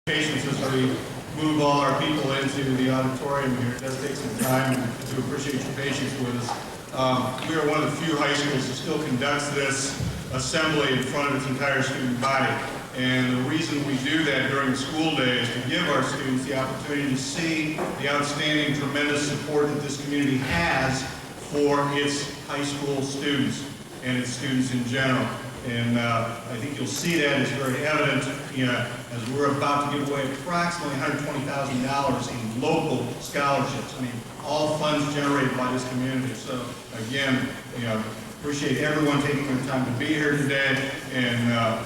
Patience as we move all our people into the auditorium here. It does take some time, and I do appreciate your patience with us. We are one of the few high schools that still conducts this assembly in front of its entire student body. And the reason we do that during the school day is to give our students the opportunity to see the outstanding, tremendous support that this community has for its high school students and its students in general. And I think you'll see that is very evident as we're about to give away approximately $120,000 in local scholarships. I mean, all funds generated by this community. So again, appreciate everyone taking the time to be here today, and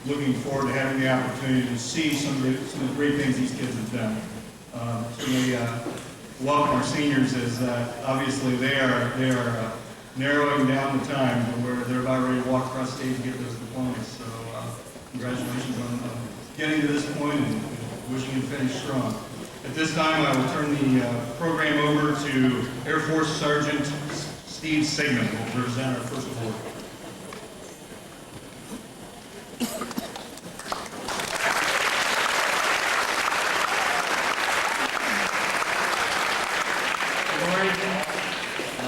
looking forward to having the opportunity to see some of the great things these kids have done. Certainly welcome our seniors, as obviously they are narrowing down the time where they're about ready to walk across stage and get those diplomas. So congratulations on getting to this point, and wishing you to finish strong. At this time, I will turn the program over to Air Force Sergeant Steve Sigmund, who will present our first award.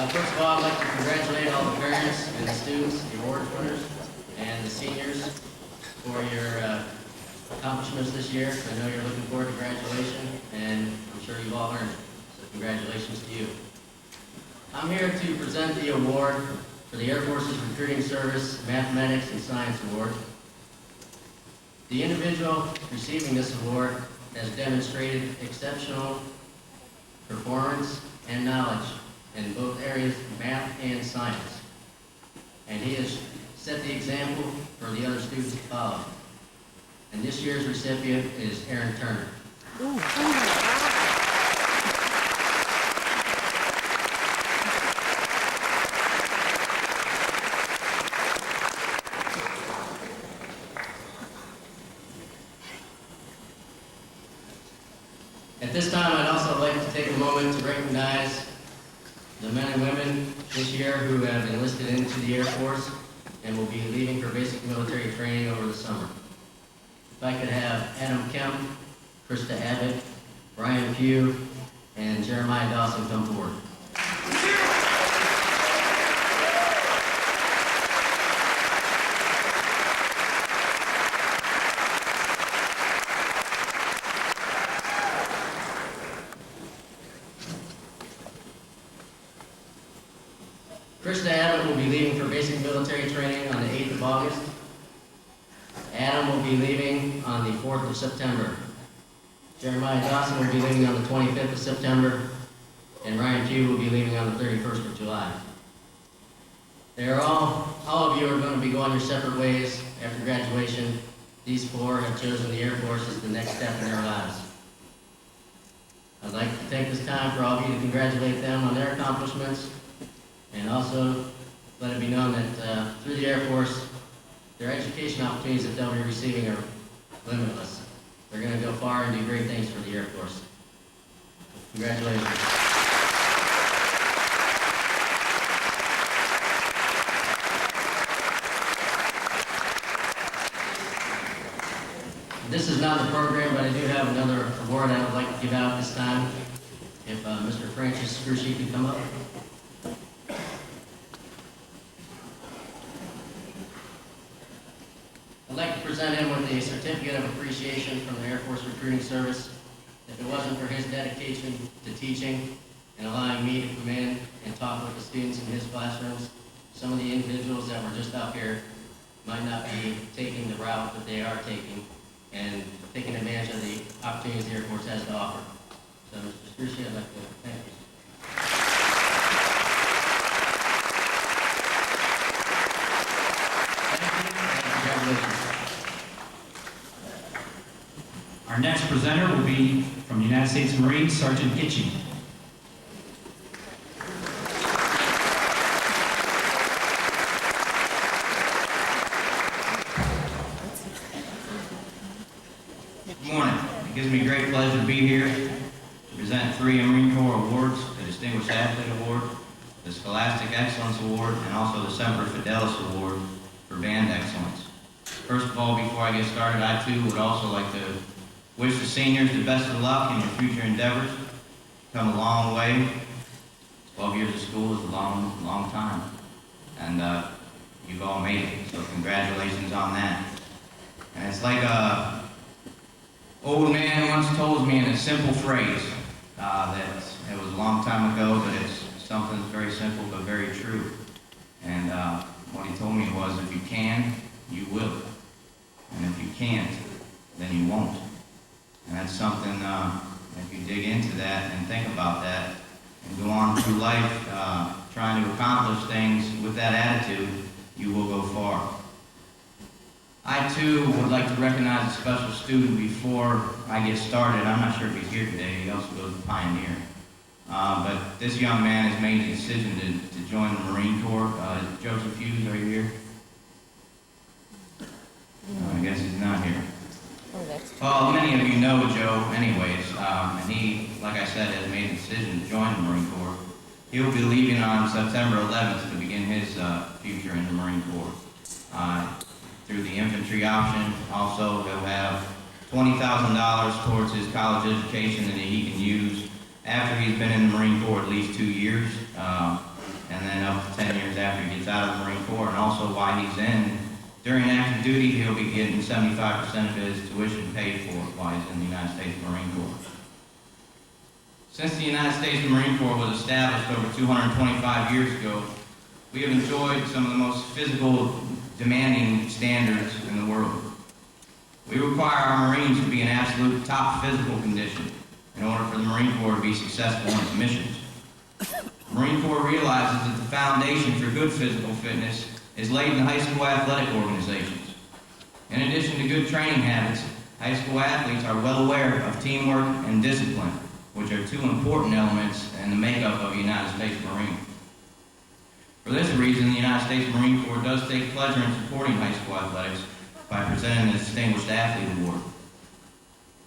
First of all, I'd like to congratulate all the parents and the students, the award winners, and the seniors for your accomplishments this year. I know you're looking forward to graduation, and I'm sure you've all earned it. So congratulations to you. I'm here to present the award for the Air Force's Recruiting Service Mathematics and Science Award. The individual receiving this award has demonstrated exceptional performance and knowledge in both areas, math and science. And he has set the example for the other students to follow. And this year's recipient is Aaron Turner. At this time, I'd also like to take a moment to recognize the men and women this year who have enlisted into the Air Force and will be leaving for basic military training over the summer. If I could have Adam Kemp, Krista Abbott, Brian Pugh, and Jeremiah Dawson come forward. Krista Abbott will be leaving for basic military training on the 8th of August. Adam will be leaving on the 4th of September. Jeremiah Dawson will be leaving on the 25th of September, and Ryan Pugh will be leaving on the 31st of July. They are all of you are going to be going your separate ways after graduation. These four have chosen the Air Force as the next step in their lives. I'd like to take this time for all of you to congratulate them on their accomplishments, and also let it be known that through the Air Force, their education opportunities that they'll be receiving are limitless. They're going to go far and do great things for the Air Force. Congratulations. This is not the program, but I do have another award I would like to give out this time. If Mr. Francis Scrushy could come up. I'd like to present him with a certificate of appreciation from the Air Force Recruiting Service. If it wasn't for his dedication to teaching and allowing me to come in and talk with the students in his classrooms, some of the individuals that were just up here might not be taking the route that they are taking and taking advantage of the opportunities the Air Force has to offer. So, Mr. Scrushy, I'd like to thank you. Our next presenter will be from the United States Marines, Sergeant Hitching. Good morning. It gives me great pleasure to be here to present 3 Marine Corps awards: the Distinguished Athlete Award, the Scholastic Excellence Award, and also the Semper Fidelis Award for Band Excellence. First of all, before I get started, I too would also like to Wish the seniors the best of luck in your future endeavors. Come a long way. 12 years of school is a long, long time. And you've all made it, so congratulations on that. And it's like a old man once told me in a simple phrase that it was a long time ago, but it's something that's very simple but very true. And what he told me was, if you can, you will. And if you can't, then you won't. And that's something, if you dig into that and think about that and go on through life trying to accomplish things with that attitude, you will go far. I too would like to recognize a special student before I get started. I'm not sure if he's here today. He also goes to Pioneer. But this young man has made the decision to join the Marine Corps. Joseph Hughes, are you here? I guess he's not here. Well, many of you know Joe anyways, and he, like I said, has made the decision to join the Marine Corps. He'll be leaving on September 11th to begin his future in the Marine Corps. Through the infantry option, also he'll have $20,000 towards his college education that he can use after he's been in the Marine Corps at least 2 years, and then up to 10 years after he gets out of the Marine Corps, and also while he's in. During active duty, he'll be getting 75% of his tuition paid for while he's in the United States Marine Corps. Since the United States Marine Corps was established over 225 years ago, we have enjoyed some of the most physical, demanding standards in the world. We require our Marines to be in absolute top physical condition in order for the Marine Corps to be successful in its missions. The Marine Corps realizes that the foundation for good physical fitness is laid in high school athletic organizations. In addition to good training habits, high school athletes are well aware of teamwork and discipline, which are two important elements in the makeup of a United States Marine. For this reason, the United States Marine Corps does take pleasure in supporting high school athletics by presenting the Distinguished Athlete Award.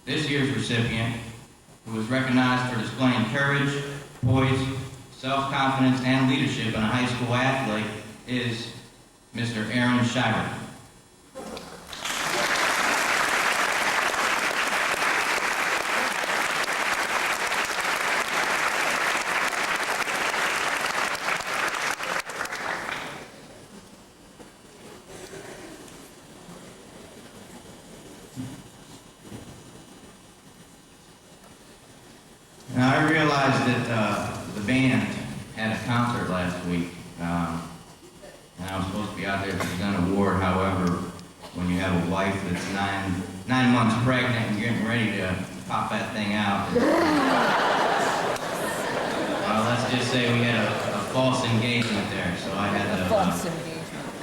This year's recipient, who is recognized for displaying courage, poise, self-confidence, and leadership in a high school athlete, is Mr. Aaron Shelby. Now, I realized that the band had a concert last week, and I was supposed to be out there to present an award. However, when you have a wife that's nine months pregnant and getting ready to pop that thing out, well, let's just say we had a false engagement there, so I had to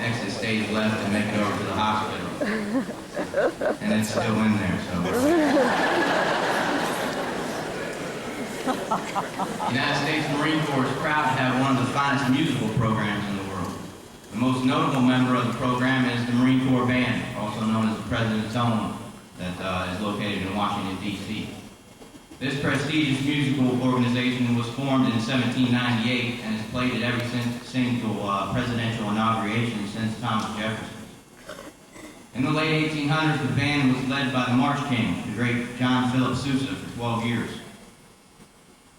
exit stage left and make it over to the hospital. And it's still in there, so... The United States Marine Corps is proud to have one of the finest musical programs in the world. The most notable member of the program is the Marine Corps Band, also known as the President's Own, that is located in Washington, D.C. This prestigious musical organization was formed in 1798 and has played at every single presidential inauguration since Thomas Jefferson. In the late 1800s, the band was led by the March King, the great John Philip Sousa, for 12 years.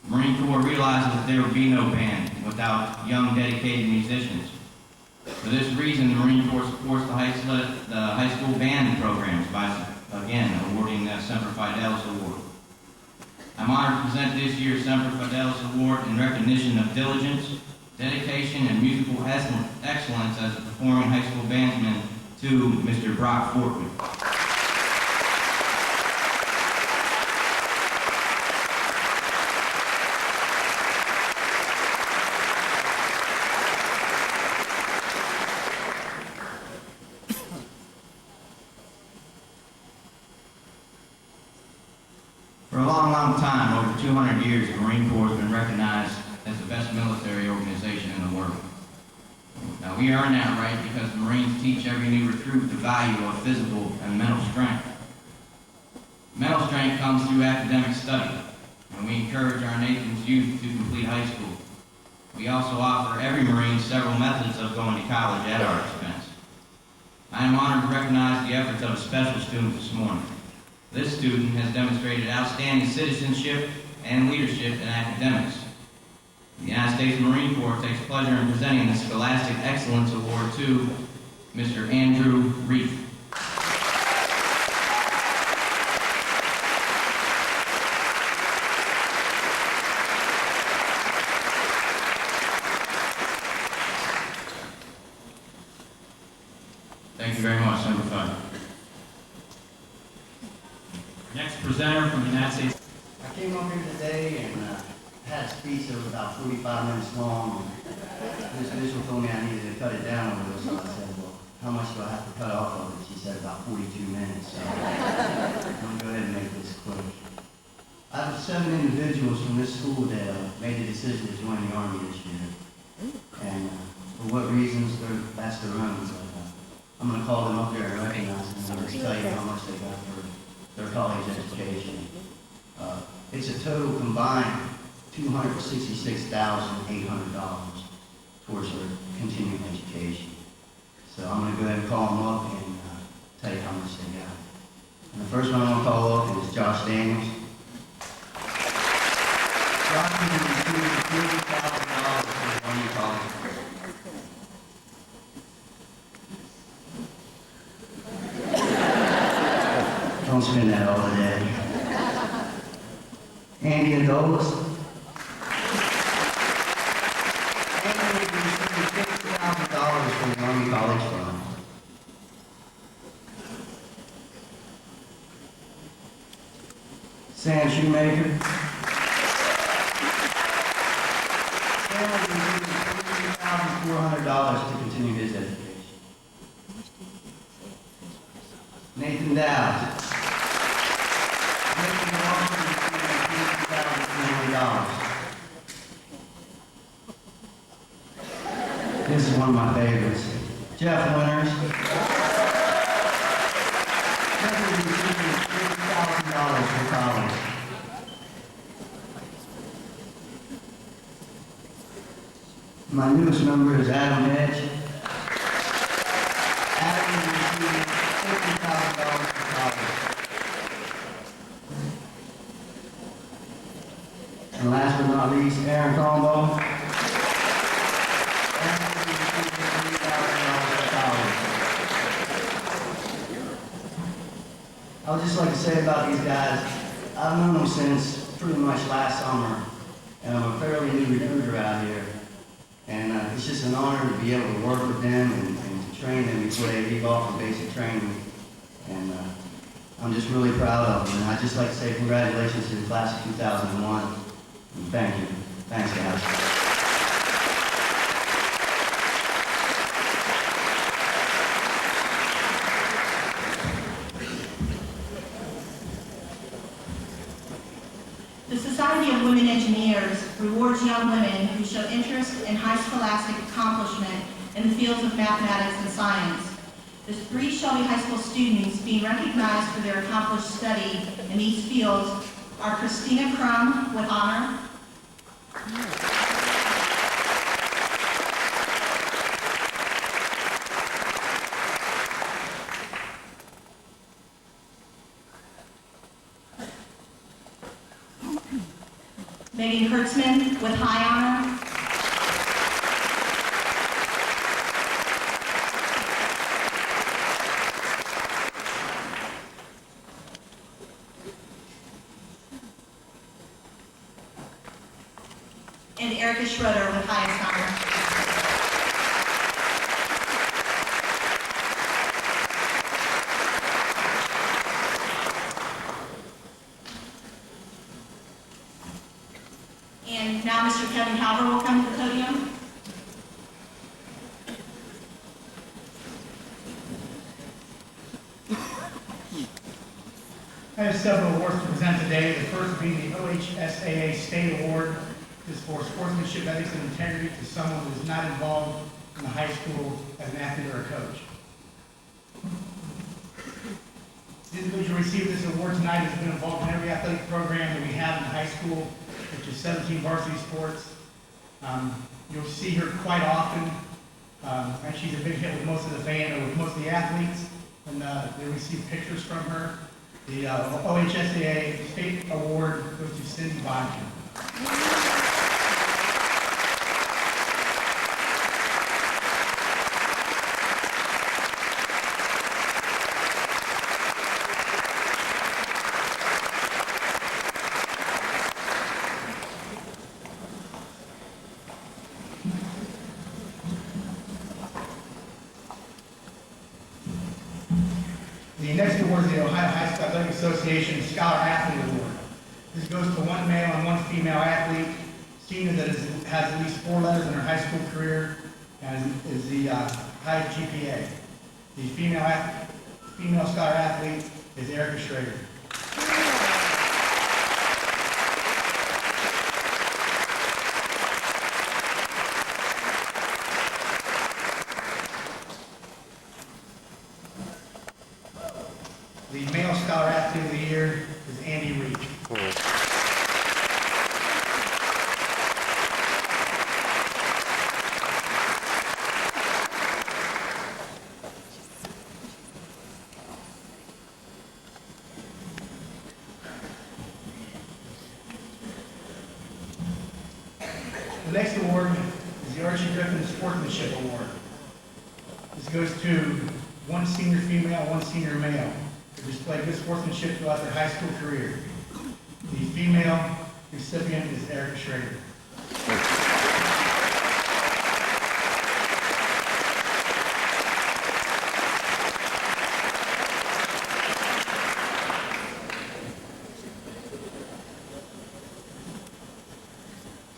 The Marine Corps realizes that there would be no band without young, dedicated musicians. For this reason, the Marine Corps supports the high school band programs by, again, awarding the Semper Fidelis Award. I'm honored to present this year's Semper Fidelis Award in recognition of diligence, dedication, and musical excellence as a performing high school bandsman to Mr. Brock Fortwood. For a long, long time, over 200 years, the Marine Corps has been recognized as the best military organization in the world. Now, we earn that right because the Marines teach every new recruit the value of physical and mental strength. Mental strength comes through academic study, and we encourage our nation's youth to complete high school. We also offer every Marine several methods of going to college at our expense. I am honored to recognize the efforts of a special student this morning. This student has demonstrated outstanding citizenship and leadership in academics. The United States Marine Corps takes pleasure in presenting the Scholastic Excellence Award to Mr. Andrew Reef. Thank you very much, number 5. Next presenter from the United States. I came up here today and had a speech that was about 45 minutes long. Ms. Mitchell told me I needed to cut it down a little, so I said, well, how much do I have to cut off of it? She said about 42 minutes. So I'm going to go ahead and make this quick. I have 7 individuals from this school that made the decision to join the Army this year. And for what reasons, that's their own. But, I'm going to call them up there and recognize them and just tell you how much they got for their college education. It's a total combined $266,800 towards their continuing education. So I'm going to go ahead and call them up and tell you how much they got. And the first one I'm going to call up is Josh Daniels. Josh has received $40,000 from the Army College. Don't spend that all day. Andy Adolis. Andy received $50,000 from the Army College Fund. Sam Shoemaker. Sam received $3,400 to continue his education. Nathan Dowd. This is one of my favorites. Jeff Winters. Jeff is receiving $50,000 for college. My newest member is Adam Edge. Adam is receiving $50,000 for college. And last but not least, Aaron Combo. Aaron is receiving $3,000 for college. I would just like to say about these guys, I've known them since pretty much last summer, and I'm a fairly new recruiter out here. And it's just an honor to be able to work with them and to train them before they leave off for basic training. And I'm just really proud of them. And I'd just like to say congratulations to the class of 2001. And thank you. Thanks, guys. The Society of Women Engineers rewards young women who show interest in high scholastic accomplishment in the fields of mathematics and science. The 3 Shelby High School students being recognized for their accomplished study in these fields are Christina Crum with honor, Megan Kurtzman with high honor, and Erica Schroeder with highest honor. And now Mr. Kevin Halver will come to the podium. I have several awards to present today. The first being the OHSAA State Award. This is for sportsmanship, ethics, and integrity to someone who is not involved in the high school as an athlete or a coach. The individual receiving this award tonight has been involved in every athletic program that we have in high school, which is 17 varsity sports. You'll see her quite often. And she's a big hit with most of the fans or with most of the athletes when they receive pictures from her. The OHSAA State Award goes to Cindy Bodkin. The next award is the Ohio High School Athletic Association Scholar Athlete Award. This goes to one male and one female athlete, senior that has at least 4 letters in their high school career and is the highest GPA. The female scholar athlete is Erica Schrader. The male scholar athlete of the year is Andy Reed. The next award is the Archie Griffin Sportsmanship Award. This goes to one senior female, one senior male who displayed good sportsmanship throughout their high school career. The female recipient is Erica Schrader.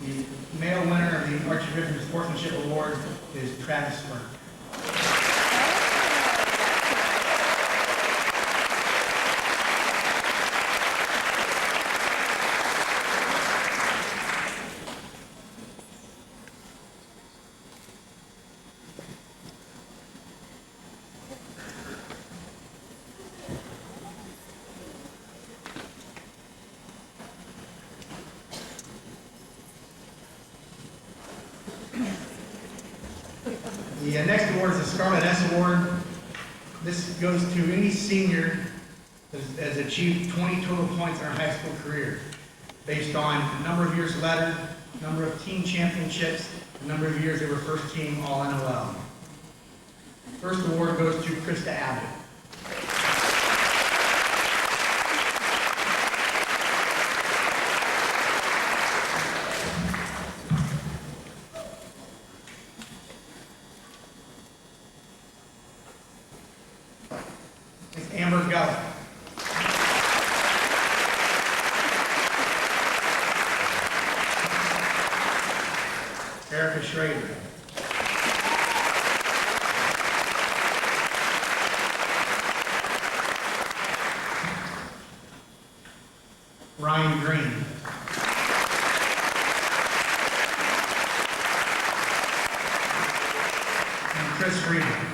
The male winner of the Archie Griffin Sportsmanship Award is Travis Burke. The next award is the Scarlett S Award. This goes to any senior that has achieved 20 total points in their high school career, based on the number of years lettered, number of team championships, the number of years they were first team All-NOL. First award goes to Krista Abbott. Amber Gully. Erica Schrader. Ryan Green. And Chris Freeman.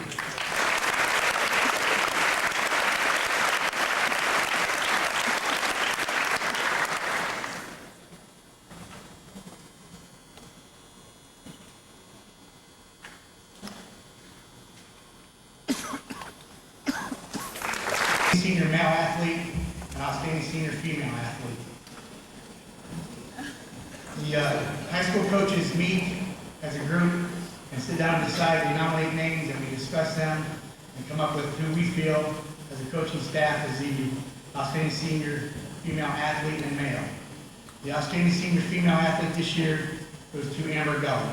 Senior male athlete and outstanding senior female athlete. The high school coaches meet as a group and sit down and decide. We nominate names and we discuss them and come up with who we feel as a coaching staff is the outstanding senior female athlete and male. The outstanding senior female athlete this year goes to Amber Gully.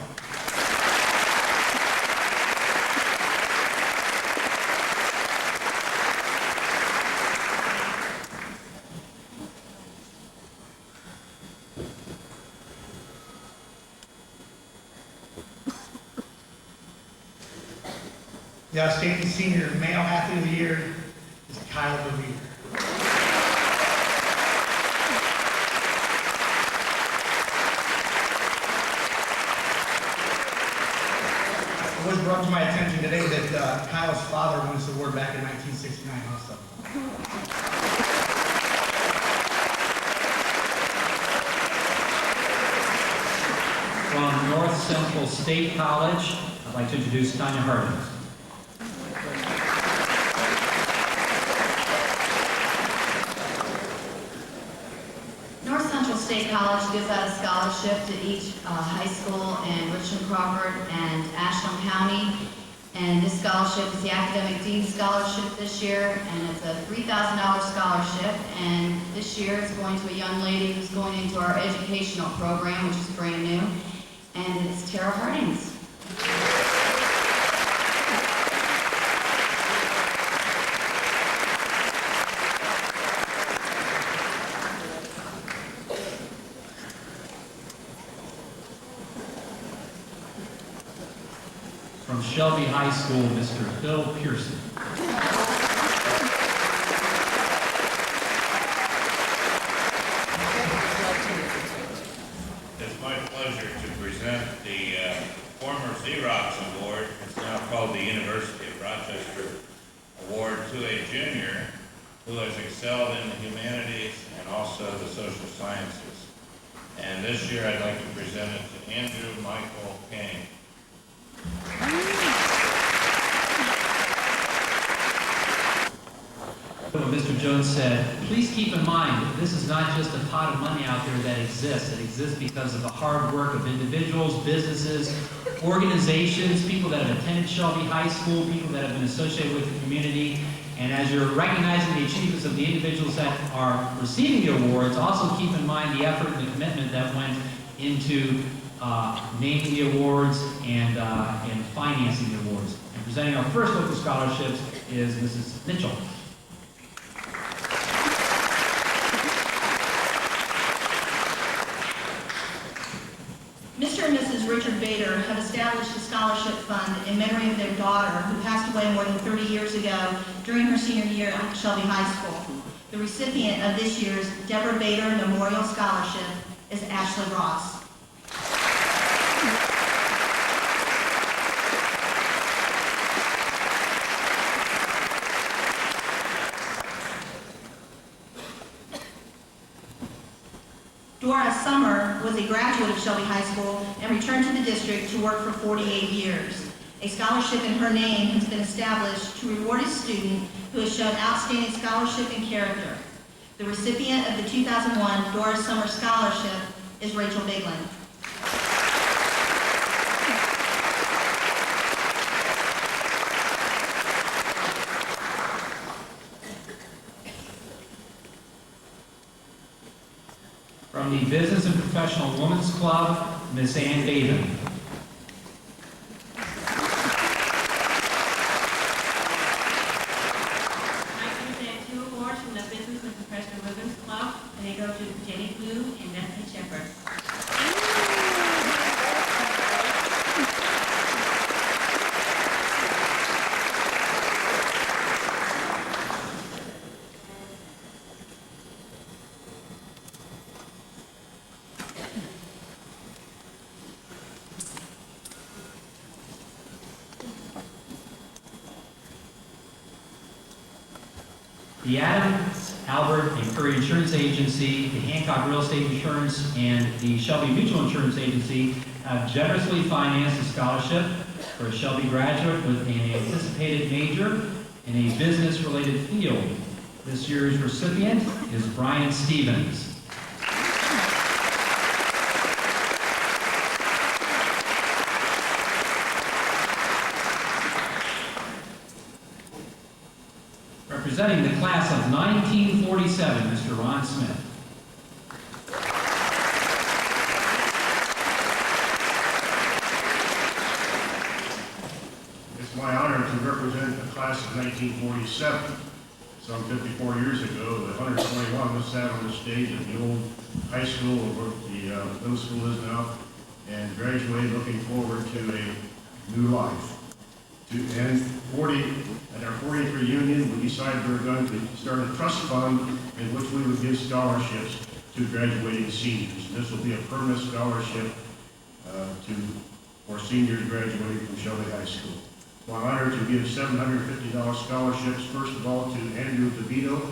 The outstanding senior male athlete of the year is Kyle Bevere. It was brought to my attention today that Kyle's father won this award back in 1969 also. From North Central State College, I'd like to introduce Tanya Harding. State College gives out a scholarship to each high school in Richland, Crawford, and Ashland County. And this scholarship is the Academic Dean Scholarship this year, and it's a $3,000 scholarship. And this year it's going to a young lady who's going into our educational program, which is brand new, and it's Tara Hardings. From Shelby High School, Mr. Phil Pearson. It's my pleasure to present the former Xerox Award, it's now called the University of Rochester Award, to a junior who has excelled in the humanities and also the social sciences. And this year I'd like to present it to Andrew Michael Kane. What Mr. Jones said, please keep in mind that this is not just a pot of money out there that exists. It exists because of the hard work of individuals, businesses, organizations, people that have attended Shelby High School, people that have been associated with the community. And as you're recognizing the achievements of the individuals that are receiving the awards, also keep in mind the effort and the commitment that went into naming the awards and financing the awards. And presenting our first local scholarships is Mrs. Mitchell. Mr. and Mrs. Richard Bader have established a scholarship fund in memory of their daughter who passed away more than 30 years ago during her senior year at Shelby High School. The recipient of this year's Deborah Bader Memorial Scholarship is Ashley Ross. Dora Summer was a graduate of Shelby High School and returned to the district to work for 48 years. A scholarship in her name has been established to reward a student who has shown outstanding scholarship and character. The recipient of the 2001 Dora Summer Scholarship is Rachel Bigland. From the Business and Professional Women's Club, Ms. Ann Baden. I present 2 awards from the Business and Professional Women's Club, and they go to Jenny Blue and Bethany Shepherd. The Adams, Albert, and Curry Insurance Agency, the Hancock Real Estate Insurance, and the Shelby Mutual Insurance Agency have generously financed a scholarship for a Shelby graduate with an anticipated major in a business-related field. This year's recipient is Brian Stevens. Representing the class of 1947, Mr. Ron Smith. It's my honor to represent the class of 1947. Some 54 years ago, the 121 was sat on the stage at the old high school where the middle school is now, and graduated looking forward to a new life. At our 40th reunion, we decided we were going to start a trust fund in which we would give scholarships to graduating seniors. This will be a permanent scholarship for seniors graduating from Shelby High School. It's my honor to give $750 scholarships, first of all, to Andrew DeVito,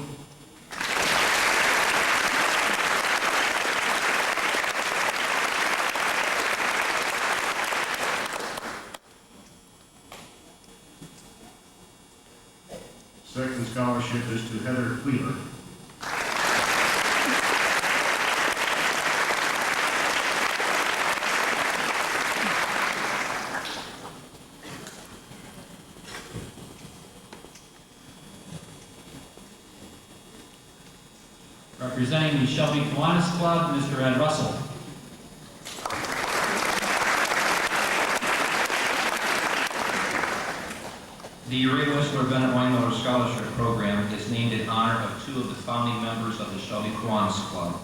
second scholarship is to Heather Wheeler. Representing the Shelby Kiwanis Club, Mr. Ed Russell. The Ray Whistler Bennett Weinmiller Scholarship Program is named in honor of two of the founding members of the Shelby Kiwanis Club.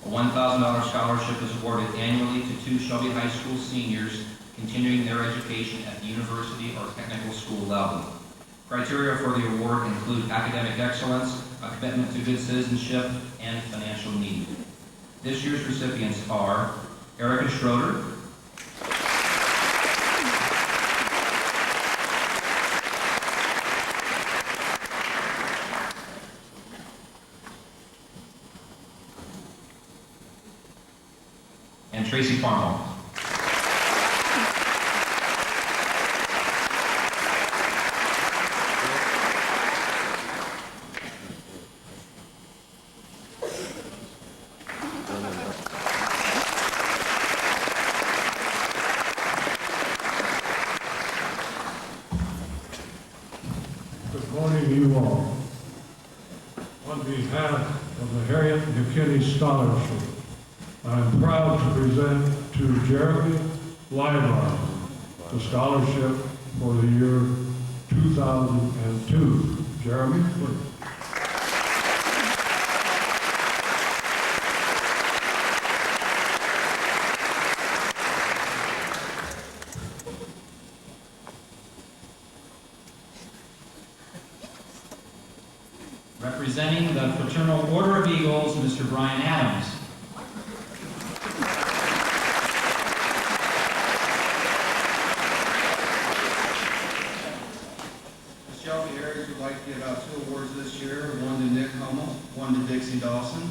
A $1,000 scholarship is awarded annually to two Shelby High School seniors continuing their education at the university or technical school level. Criteria for the award include academic excellence, a commitment to good citizenship, and financial need. This year's recipients are Erica Schroeder, and Tracy Farmall. Good morning to you all. On behalf of the Harriet McKinney Scholarship, I am proud to present to Jeremy Lybar the scholarship for the year 2002. Jeremy, please. Representing the Fraternal Order of Eagles, Mr. Brian Adams. Shelby Harris would like to give out 2 awards this year, one to Nick Hummel, one to Dixie Dawson.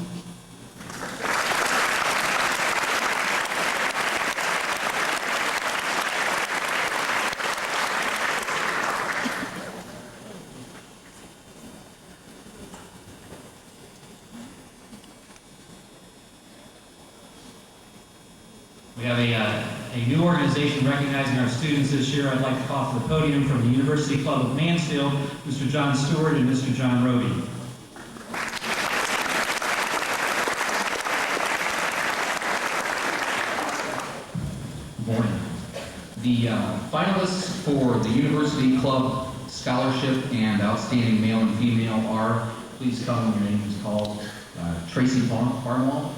We have a new organization recognizing our students this year. I'd like to call to the podium from the University Club of Mansfield, Mr. John Stewart and Mr. John Roby. Good morning. The finalists for the University Club Scholarship and Outstanding Male and Female are, please come when your name is called, Tracy Farmall,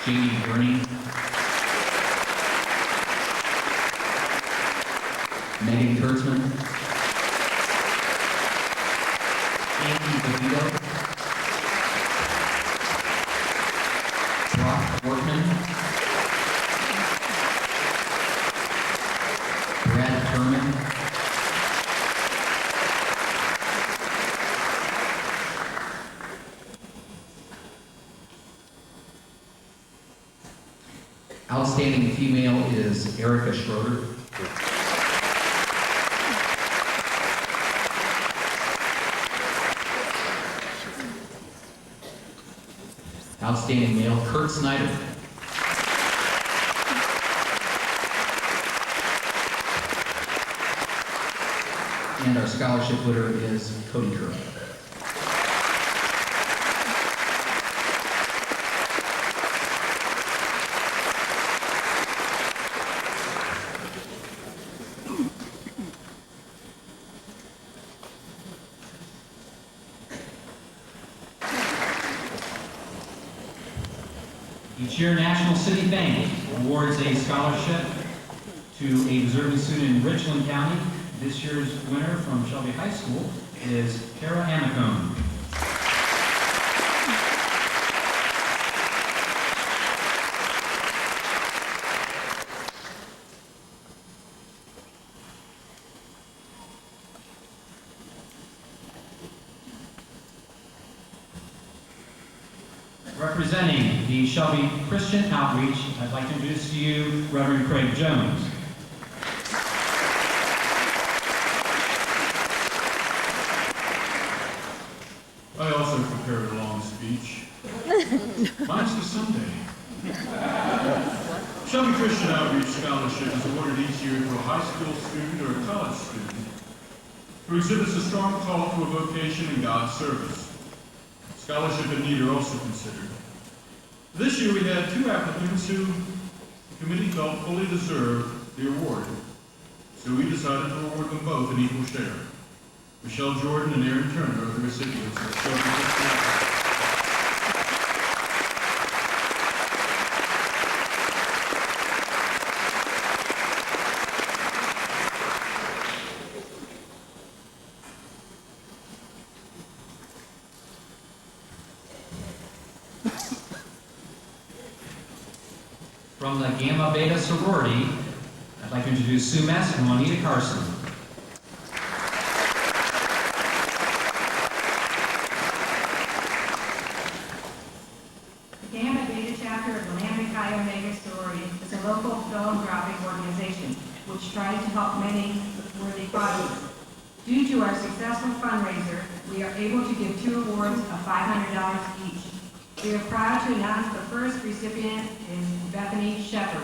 Jamie Gurney, Megan Kurtzman, Andy DeVito, Brock Workman, Brad Turman, outstanding female is Erica Schroeder. Outstanding male, Kurt Snyder. And our scholarship winner is Cody Kerr. Each year, National City Bank awards a scholarship to a deserving student in Richland County. This year's winner from Shelby High School is Kara Amicone. Representing the Shelby Christian Outreach, I'd like to introduce to you Reverend Craig Jones. I also prepared a long speech. Mine's for Sunday. Shelby Christian Outreach scholarship is awarded each year to a high school student or a college student who exhibits a strong call to a vocation in God's service. Scholarship and need are also considered. This year we had 2 applicants who the committee felt fully deserved the award, so we decided to award them both an equal share. Michelle Jordan and Aaron Turner are the recipients of the Shelby. From the Gamma Beta sorority, I'd like to introduce Sue Mess and Juanita Carson. The Gamma Beta chapter of the Lambda Chi Omega sorority is a local philanthropic organization which tries to help many worthy causes. Due to our successful fundraiser, we are able to give 2 awards of $500 each. We are proud to announce the first recipient is Bethany Shepard.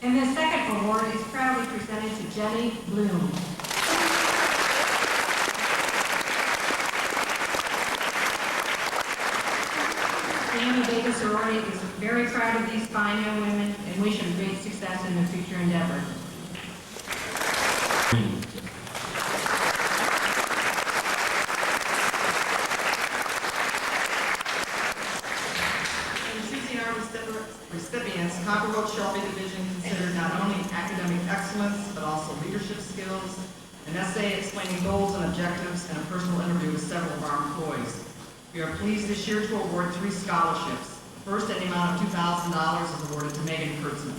And the second award is proudly presented to Jenny Bloom. Gamma Beta sorority is very proud of these fine young women and wish them great success in their future endeavors. Recipients, Copperwood Shelby Division considered not only academic excellence, but also leadership skills, an essay explaining goals and objectives, and a personal interview with several of our employees. We are pleased this year to award 3 scholarships. The first, in the amount of $2,000, is awarded to Megan Kurtzman.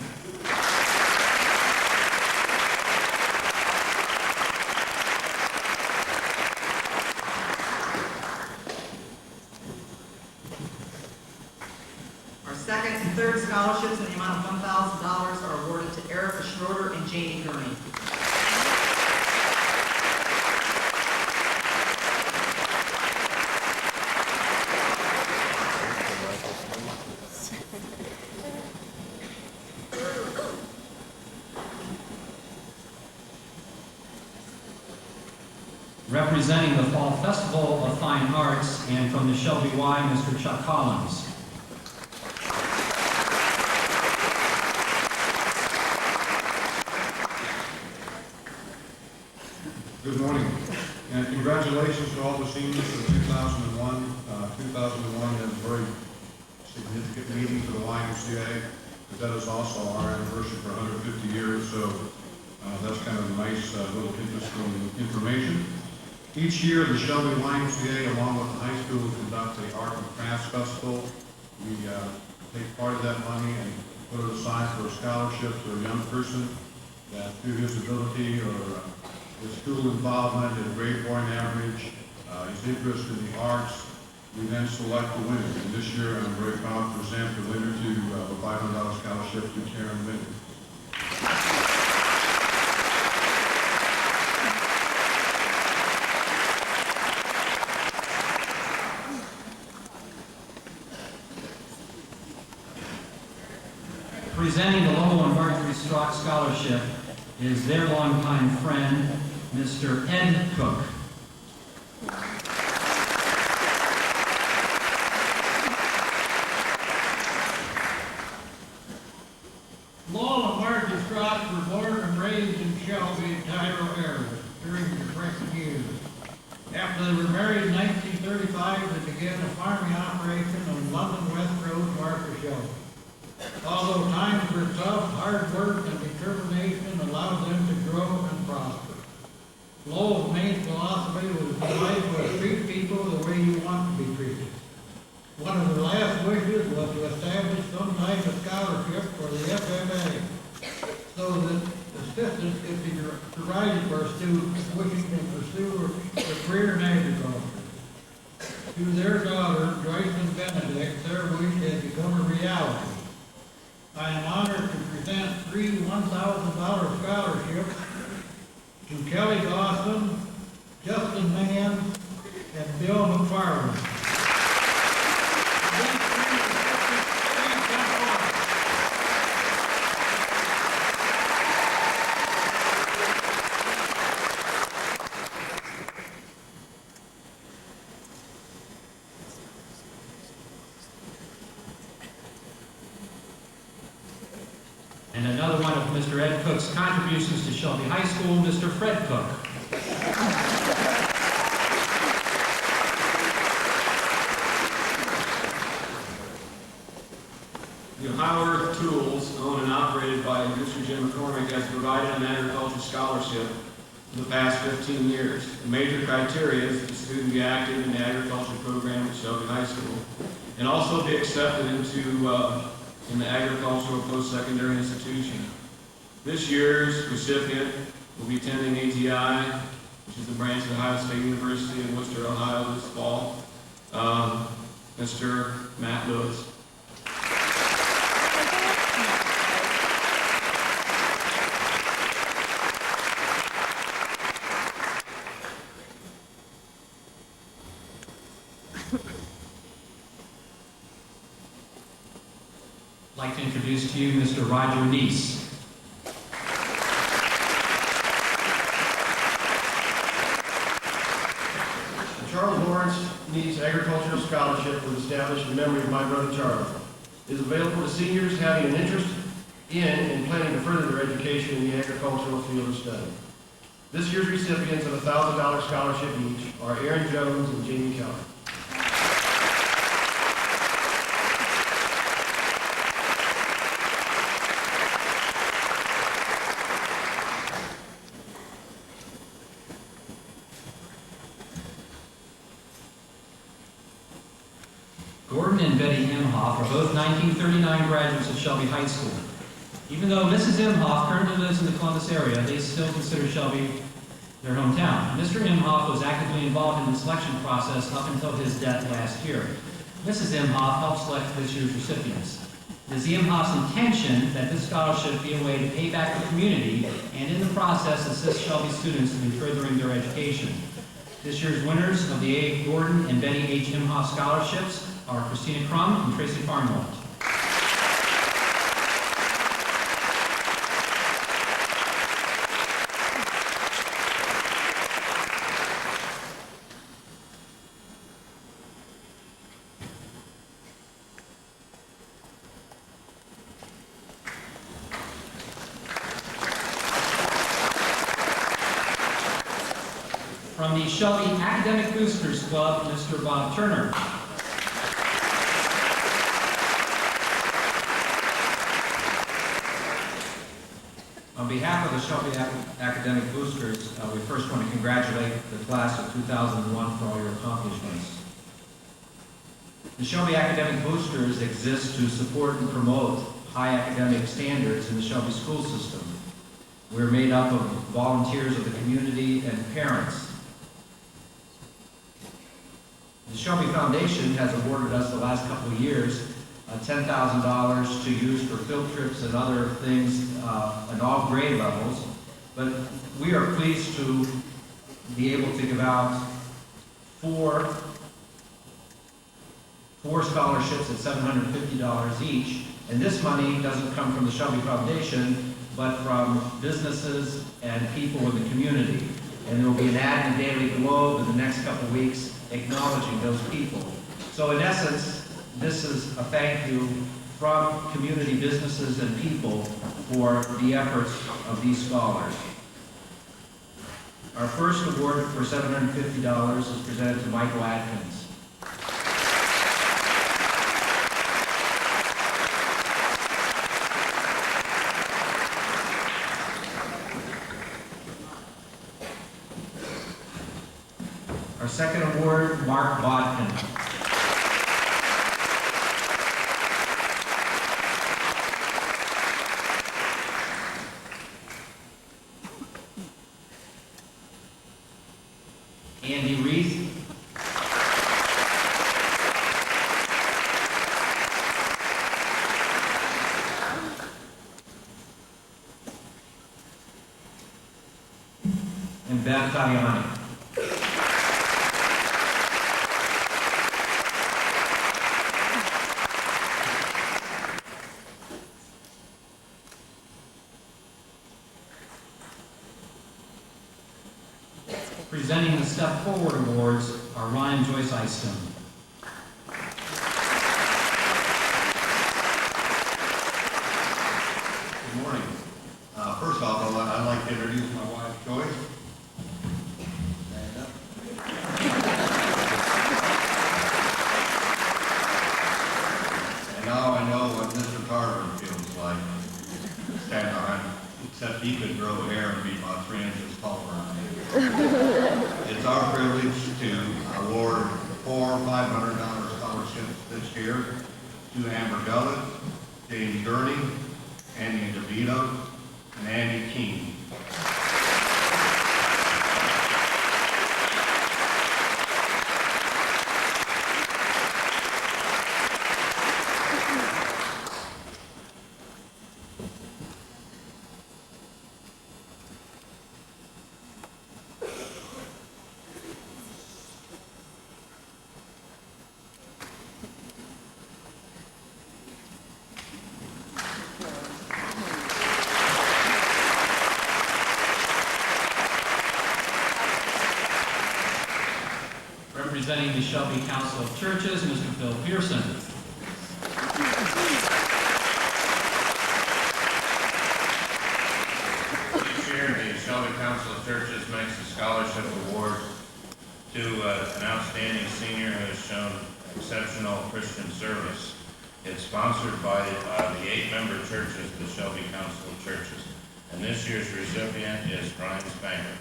Our second and third scholarships in the amount of $1,000 are awarded to Erica Schroeder and Janie Gurney. Representing the Fall Festival of Fine Arts and from the Shelby Y, Mr. Chuck Collins. Good morning, and congratulations to all the seniors for 2001. 2001 is a very significant meeting for the YMCA, because that is also our anniversary for 150 years, so that's kind of a nice little interesting information. Each year, the Shelby YMCA, along with the high school, conducts a art and crafts festival. We take part of that money and put it aside for a scholarship to a young person that, through his ability or his school involvement, his grade point average, his interest in the arts, we then select the winner. And this year, I'm very proud to present the winner to the $500 scholarship to Karen Winter. Presenting the Lowell and Marjorie Strock Scholarship is their longtime friend, Mr. Ed Cook. Lowell and Marjorie Strock were born and raised in Shelby, Tyro area during the Depression years. After they were married in 1935, they began a farming operation on London West Road north of Shelby. Although times were tough, hard work and determination allowed them to grow and prosper. Lowell's main philosophy was to life was treat people the way you want to be treated. One of their last wishes was to establish some type of scholarship for the FFA, so that assistance could be provided for students wishing to pursue a career in agriculture. To their daughter, Joyce and Benedict, their wish has become a reality. I am honored to present 3 $1,000 scholarships to Kelly Dawson, Justin Mann, and Bill McFarland. And another one of Mr. Ed Cook's contributions to Shelby High School, Mr. Fred Cook. The Ohio Earth Tools, owned and operated by Mr. Jim McCormick, has provided an agriculture scholarship for the past 15 years. The major criteria is that the student be active in the agriculture program at Shelby High School and also be accepted into in the agricultural post-secondary institution. This year's recipient will be attending ATI, which is the branch of Ohio State University in Worcester, Ohio this fall, Mr. Matt Lewis. I'd like to introduce to you Mr. Roger Neese. The Charles Lawrence Neese Agricultural Scholarship was established in memory of my brother Charles. It is available to seniors having an interest in and planning to further their education in the agricultural field of study. This year's recipients of a $1,000 scholarship each are Aaron Jones and Jamie Keller. Gordon and Betty Imhoff are both 1939 graduates of Shelby High School. Even though Mrs. Imhoff currently lives in the Columbus area, they still consider Shelby their hometown. Mr. Imhoff was actively involved in the selection process up until his death last year. Mrs. Imhoff helped select this year's recipients. It is the Imhoff's intention that this scholarship be a way to pay back the community and in the process assist Shelby students in furthering their education. This year's winners of the A. Gordon and Betty H. Imhoff scholarships are Christina Crum and Tracy Farnwell. From the Shelby Academic Boosters Club, Mr. Bob Turner. On behalf of the Shelby Academic Boosters, we first want to congratulate the class of 2001 for all your accomplishments. The Shelby Academic Boosters exist to support and promote high academic standards in the Shelby school system. We're made up of volunteers of the community and parents. The Shelby Foundation has awarded us the last couple of years $10,000 to use for field trips and other things at all grade levels. But we are pleased to be able to give out four scholarships at $750 each. And this money doesn't come from the Shelby Foundation, but from businesses and people in the community. And there will be an ad in the Daily Globe in the next couple of weeks acknowledging those people. So in essence, this is a thank you from community businesses and people for the efforts of these scholars. Our first award for $750 is presented to Michael Atkins. Our second award, Mark Bodkin. Andy Reese. Italiani. Presenting the Step Forward Awards are Ryan Joyce Icestone. Good morning. First off, I'd like to introduce my wife, Joyce. Stand up. And now I know what Mr. Carver feels like. Stand behind, except he could grow hair and be about 3 inches taller than me. It's our privilege to award 4 $500 scholarships this year to Amber Gullet, James Gurney, Andy DeVito, and Andy King. Representing the Shelby Council of Churches, Mr. Phil Pearson. Each year, the Shelby Council of Churches makes a scholarship award to an outstanding senior who has shown exceptional Christian service. It's sponsored by the 8-member churches of the Shelby Council of Churches. And this year's recipient is Brian Spanger.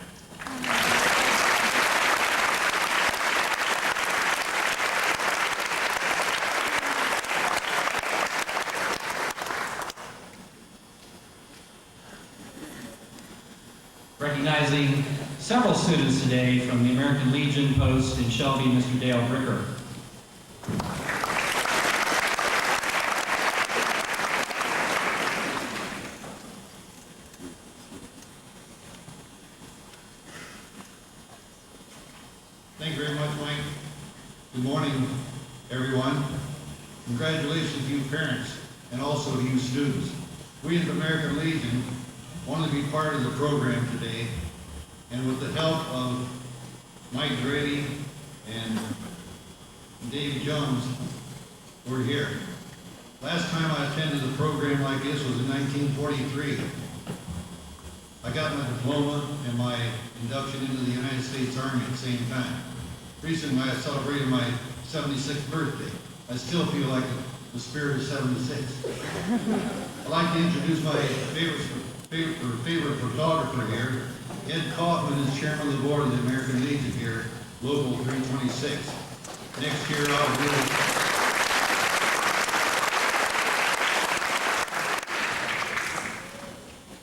Recognizing several students today from the American Legion Post in Shelby, Mr. Dale Bricker. Thank you very much, Mike. Good morning, everyone. Congratulations to you parents and also to you students. We at the American Legion want to be part of the program today, and with the help of Mike Grady and Dave Jones, we're here. Last time I attended a program like this was in 1943. I got my diploma and my induction into the United States Army at the same time. Recently I celebrated my 76th birthday. I still feel like the spirit of 76. I'd like to introduce my favorite photographer here. Ed Kaufman is chairman of the board of the American Legion here, Local 326. Next year I'll do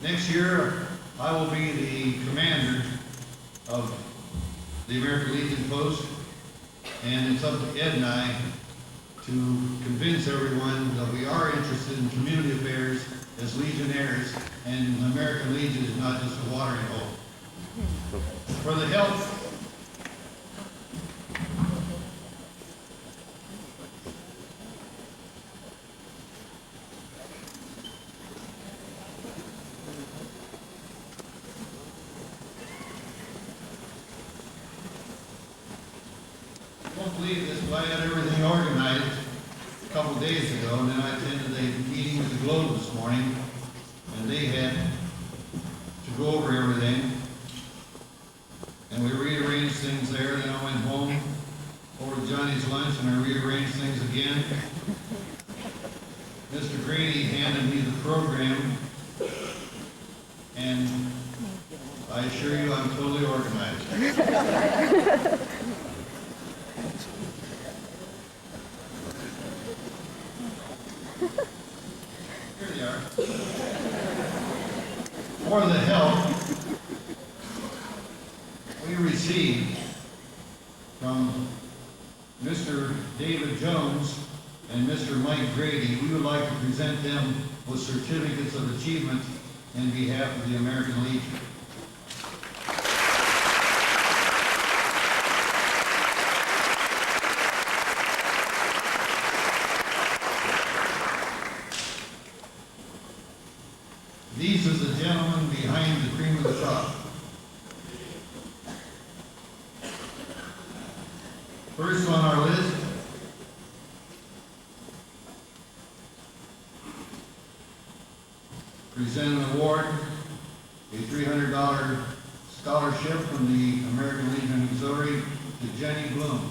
Next year I will be the commander of the American Legion Post, and it's up to Ed and I to convince everyone that we are interested in community affairs as Legionnaires, and the American Legion is not just a watering hole. For the health I won't believe this, but I had everything organized a couple days ago, and then I attended a meeting with the Globe this morning, and they had to go over everything, and we rearranged things there. Then I went home over to Johnny's lunch, and I rearranged things again. Mr. Grady handed me the program, and I assure you I'm totally organized. Here they are. For the help we received from Mr. David Jones and Mr. Mike Grady, we would like to present them with certificates of achievement in behalf of the American Legion. First on our list, present an award, a $300 scholarship from the American Legion Auxiliary to Jenny Bloom.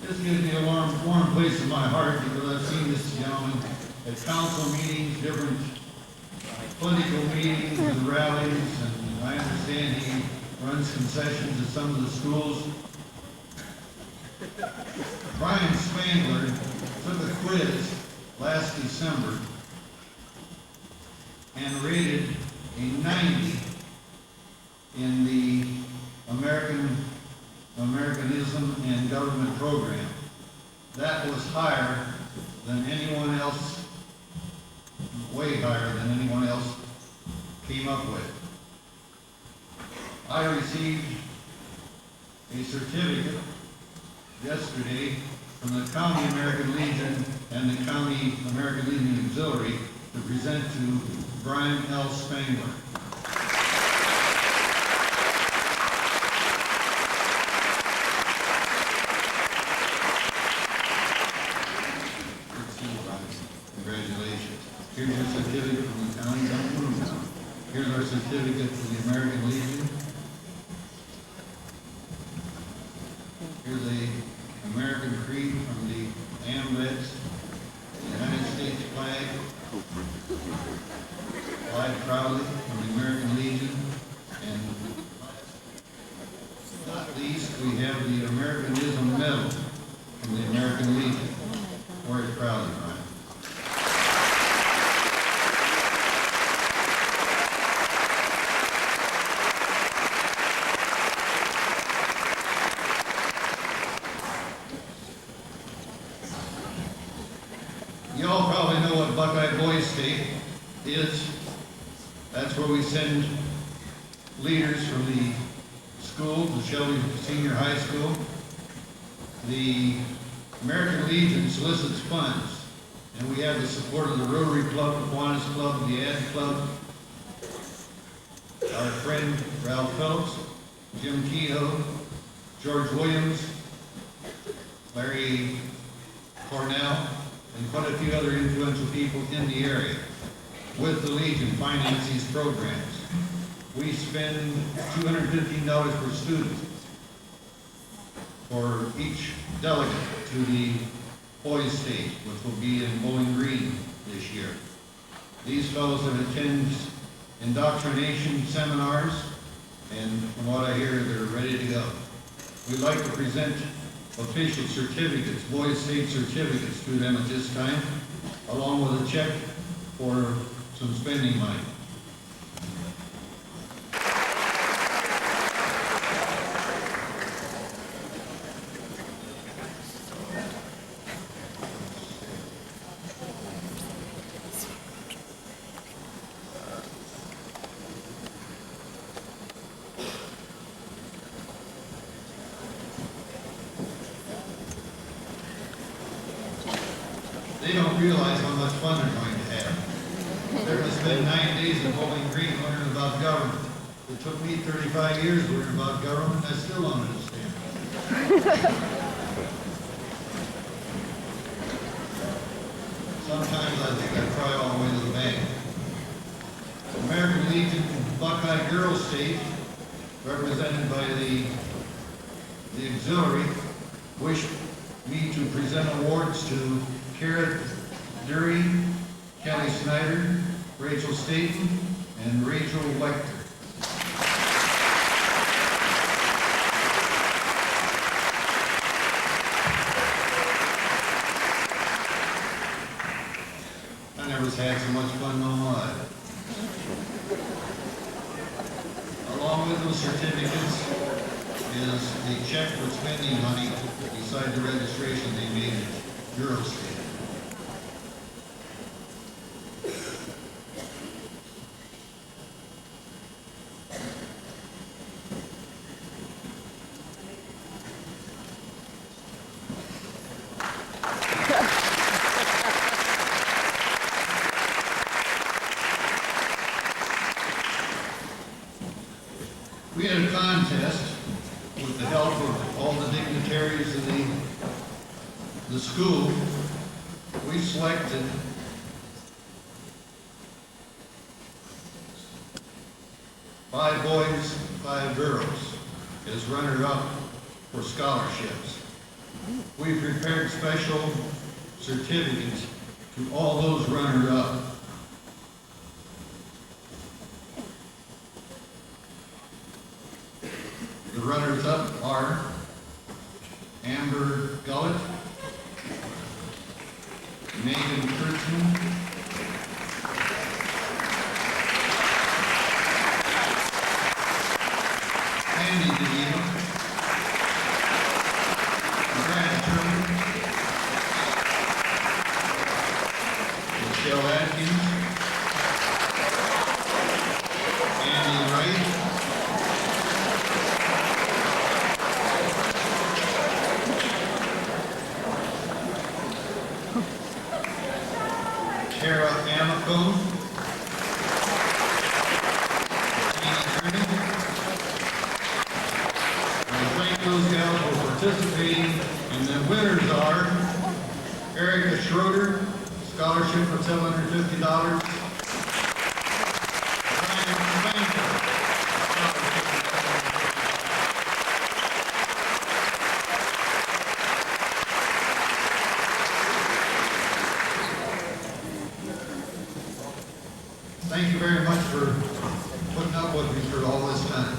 This gives me a warm place in my heart because I've seen this gentleman at council meetings, different political meetings and rallies, and I understand he runs concessions at some of the schools. Brian Spangler took a quiz last December and rated a 90 in the Americanism and Government program. That was higher than anyone else, way higher than anyone else came up with. I received a certificate yesterday from the County American Legion and the County American Legion Auxiliary to present to Brian L. Spangler. Congratulations. Here's your certificate from the county. Don't move now. Here's our certificate from the American Legion. Here's a American creed from the AMVETS, the United States flag, fly proudly from the American Legion, and not least, we have the Americanism Medal from the American Legion. Wear it proudly, Brian. You all probably know what Buckeye Boys State is. That's where we send leaders from the school, the Shelby Senior High School. The American Legion solicits funds, and we have the support of the Rotary Club, the Kiwanis Club, the Ad Club, our friend Ralph Phillips, Jim Kehoe, George Williams, Larry Cornell, and quite a few other influential people in the area. With the Legion finance these programs. We spend $215 per student for each delegate to the boys state, which will be in Bowling Green this year. These fellows have attended indoctrination seminars, and from what I hear, they're ready to go. We'd like to present official certificates, boys state certificates to them at this time, along with a check for some spending money. They don't realize how much fun they're going to have. They're going to spend 9 days in Bowling Green learning about government. It took me 35 years to learn about government, and I still don't understand. Sometimes I think I cry all the way to the bank. American Legion Buckeye Girls State, represented by the auxiliary, wish me to present awards to Kara Dury, Kelly Snyder, Rachel Staten, and Rachel Wechter. I never had so much fun in my life. Along with those certificates is a check for spending money beside the registration they made at Girls State. did a contest with the help of all the dignitaries in the school. We selected 5 boys, 5 girls as runner-up for scholarships. We prepared special certificates to all those runner-up. The runners-up are Amber Gullett, Megan Kurtzman, Andy DeVito, Brad Turner, Michelle Atkins, Andy Wright, Tara Amico, those gals for participating, and the winners are Erica Schroeder, scholarship for $750. Thank you very much for putting up with me for all this time.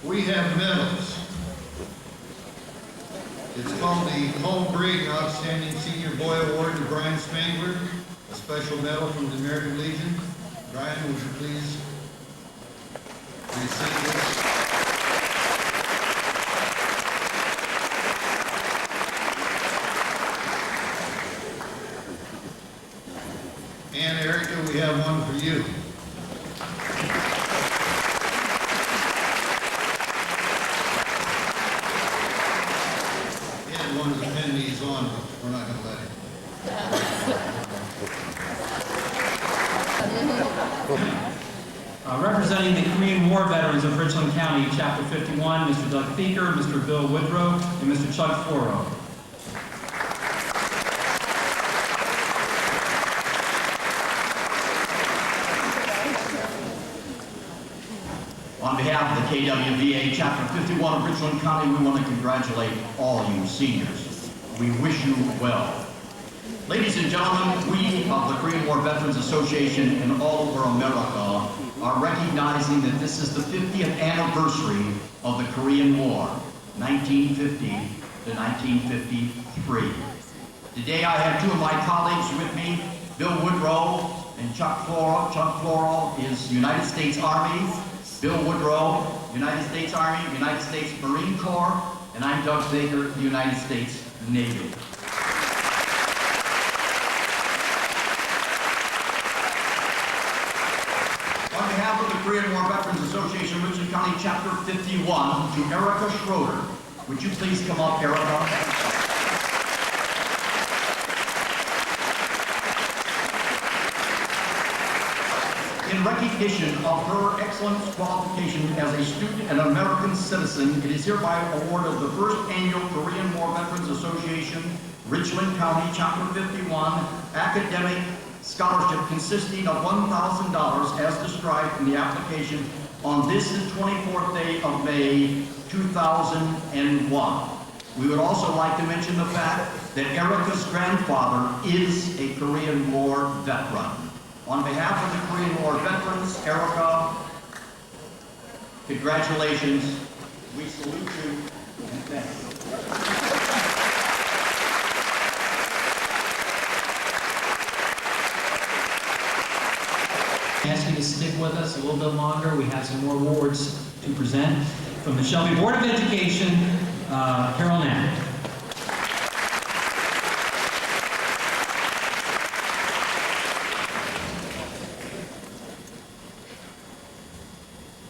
We have medals. It's called the Paul Brayton Outstanding Senior Boy Award to Brian Spangler, a special medal from the American Legion. Brian, would you please receive this? And Erica, we have one for you. Wanted to pin these on, but we're not going to let him. Representing the Korean War veterans of Richland County, Chapter 51, Mr. Doug Theaker, Mr. Bill Woodrow, and Mr. Chuck Floro. On behalf of the KWVA Chapter 51 of Richland County, we want to congratulate all you seniors. We wish you well. Ladies and gentlemen, we of the Korean War Veterans Association and all over America are recognizing that this is the 50th anniversary of the Korean War, 1950 to 1953. Today I have 2 of my colleagues with me, Bill Woodrow and Chuck Floro. Chuck Floro is United States Army. Bill Woodrow, United States Army, United States Marine Corps, and I'm Doug Baker, the United States Navy. On behalf of the Korean War Veterans Association, Richland County Chapter 51, to Erica Schroeder. Would you please come up, Erica? In recognition of her excellent qualification as a student and American citizen, it is hereby awarded the first annual Korean War Veterans Association, Richland County, Chapter 51, academic scholarship consisting of $1,000 as described in the application on this, the 24th day of May, 2001. We would also like to mention the fact that Erica's grandfather is a Korean War veteran. On behalf of the Korean War veterans, Erica, congratulations. We salute you and thank you. I ask you to stick with us a little bit longer. We have some more awards to present. From the Shelby Board of Education, Carol Knapp.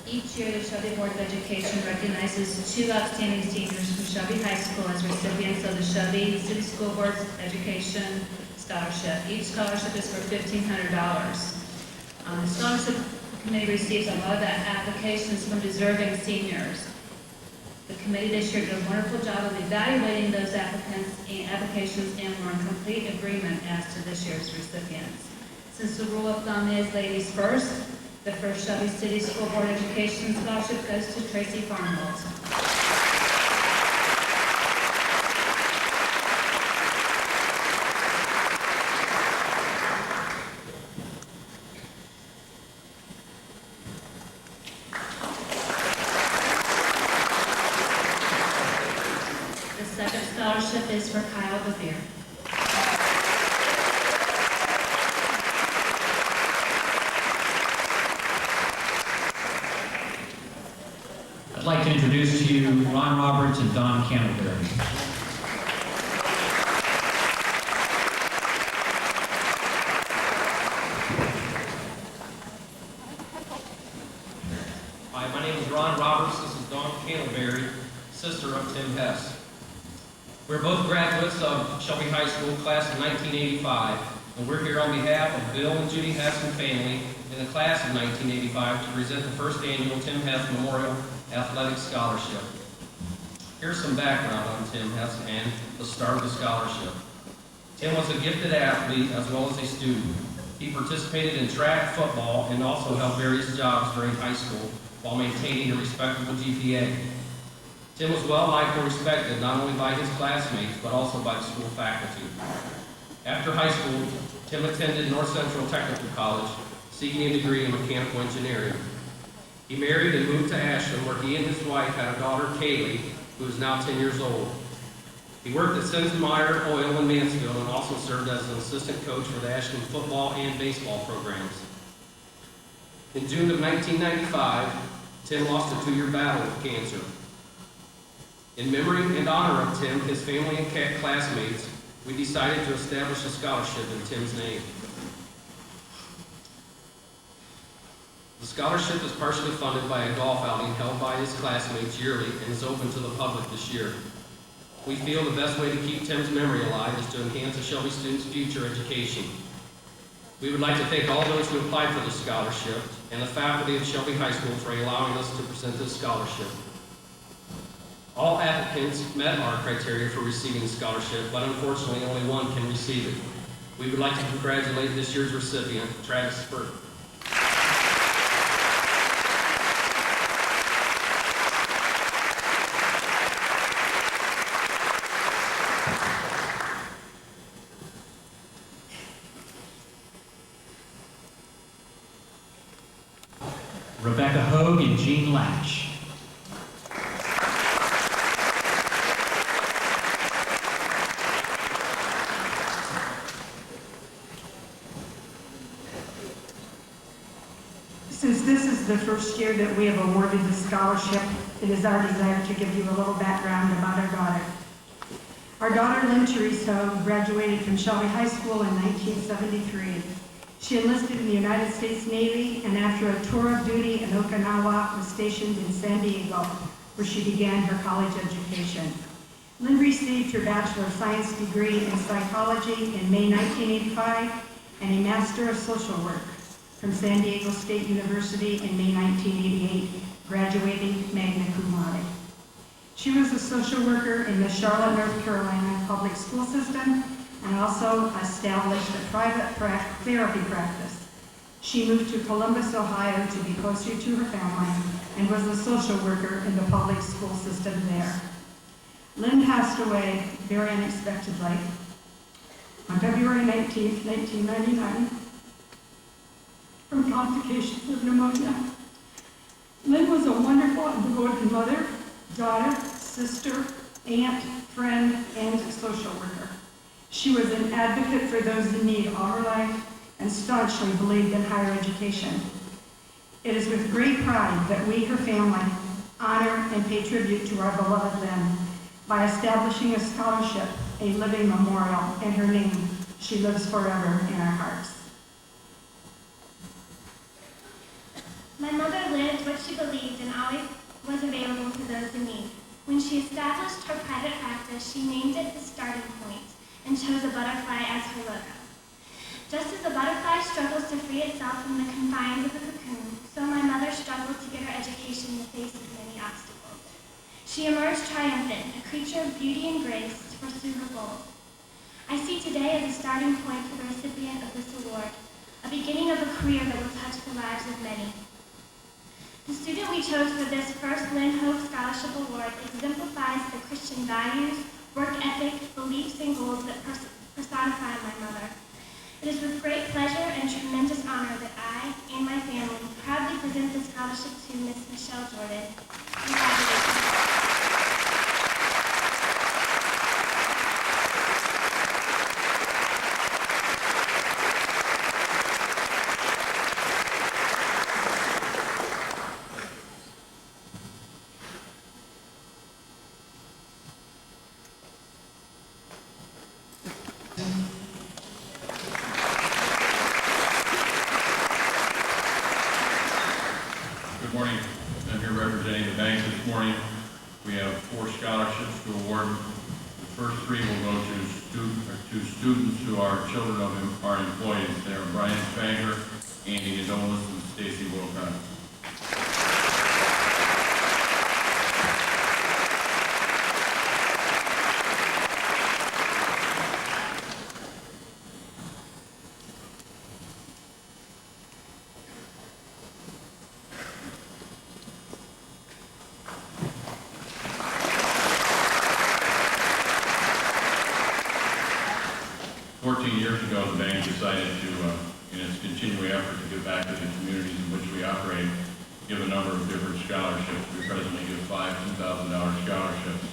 Each year, the Shelby Board of Education recognizes 2 outstanding seniors from Shelby High School as recipients of the Shelby City School Board's Education Scholarship. Each scholarship is for $1,500. The scholarship committee receives a lot of applications from deserving seniors. The committee this year did a wonderful job of evaluating those applications and were in complete agreement as to this year's recipients. Since the rule of thumb is ladies first, the first Shelby City School Board Education Scholarship goes to Tracy Farnwell. The second scholarship is for Kyle Bevere. I'd like to introduce to you Ron Roberts and Don Canterbury. Hi, my name is Ron Roberts. This is Dawn Canterbury, sister of Tim Hess. We're both graduates of Shelby High School, class of 1985, and we're here on behalf of Bill and Judy Hess and family in the class of 1985 to present the first annual Tim Hess Memorial Athletic Scholarship. Here's some background on Tim Hess and the start of the scholarship. Tim was a gifted athlete as well as a student. He participated in track, football, and also held various jobs during high school while maintaining a respectable GPA. Tim was well liked and respected not only by his classmates, but also by the school faculty. After high school, Tim attended North Central Technical College, seeking a degree in mechanical engineering. He married and moved to Ashland, where he and his wife had a daughter, Kaylee, who is now 10 years old. He worked at Sinsmeyer Oil in Mansfield and also served as an assistant coach for the Ashland football and baseball programs. In June of 1995, Tim lost a 2-year battle with cancer. In memory and honor of Tim, his family and classmates, we decided to establish a scholarship in Tim's name. The scholarship is partially funded by a golf outing held by his classmates yearly and is open to the public this year. We feel the best way to keep Tim's memory alive is to enhance a Shelby student's future education. We would like to thank all those who applied for this scholarship and the faculty of Shelby High School for allowing us to present this scholarship. All applicants met our criteria for receiving the scholarship, but unfortunately only one can receive it. We would like to congratulate this year's recipient, Travis Spurt. Rebecca Hogue and Jean Latch. Since this is the first year that we have awarded the scholarship, it is our desire to give you a little background about our daughter. Our daughter, Lynn Therese Hogue, graduated from Shelby High School in 1973. She enlisted in the United States Navy, and after a tour of duty in Okinawa, was stationed in San Diego, where she began her college education. Lynn received her Bachelor of Science degree in psychology in May 1985 and a Master of Social Work from San Diego State University in May 1988, graduating magna cum laude. She was a social worker in the Charlotte, North Carolina public school system and also established a private therapy practice. She moved to Columbus, Ohio to be closer to her family and was a social worker in the public school system there. Lynn passed away very unexpectedly on February 19, 1999 from complications of pneumonia. Lynn was a wonderful and devoted mother, daughter, sister, aunt, friend, and social worker. She was an advocate for those in need all her life and staunchly believed in higher education. It is with great pride that we, her family, honor and pay tribute to our beloved Lynn by establishing a scholarship, a living memorial in her name. She lives forever in our hearts. My mother lived what she believed and always was available to those in need. When she established her private practice, she named it the Starting Point and chose a butterfly as her logo. Just as a butterfly struggles to free itself from the confines of the cocoon, So my mother struggled to get her education in the face of many obstacles. She emerged triumphant, a creature of beauty and grace, to pursue her goals. I see today as a starting point for the recipient of this award, a beginning of a career that will touch the lives of many. The student we chose for this first Lynn Hope Scholarship Award exemplifies the Christian values, work ethic, beliefs, and goals that personify my mother. It is with great pleasure and tremendous honor that I and my family proudly present this scholarship to Miss Michelle Jordan. Congratulations. Good morning. I'm here representing the bank this morning. We have 4 scholarships to award. The first 3 will go to students who are children of our employees. They are Brian Spanger, Andy Adonis, and Stacy Wilcott. 14 years ago, the bank decided to, in its continuing effort to give back to the communities in which we operate, give a number of different scholarships. We presently give 5 $2,000 scholarships.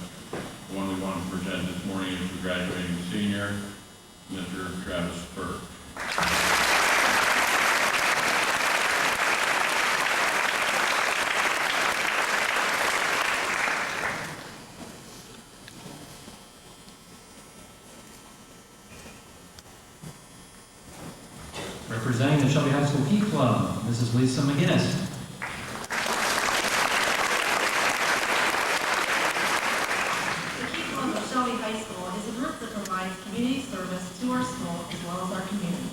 The one we want to present this morning is the graduating senior, Mr. Travis Burke. Representing the Shelby High School Key Club, Mrs. Lisa McGinnis. The Key Club of Shelby High School is a group that provides community service to our school as well as our community.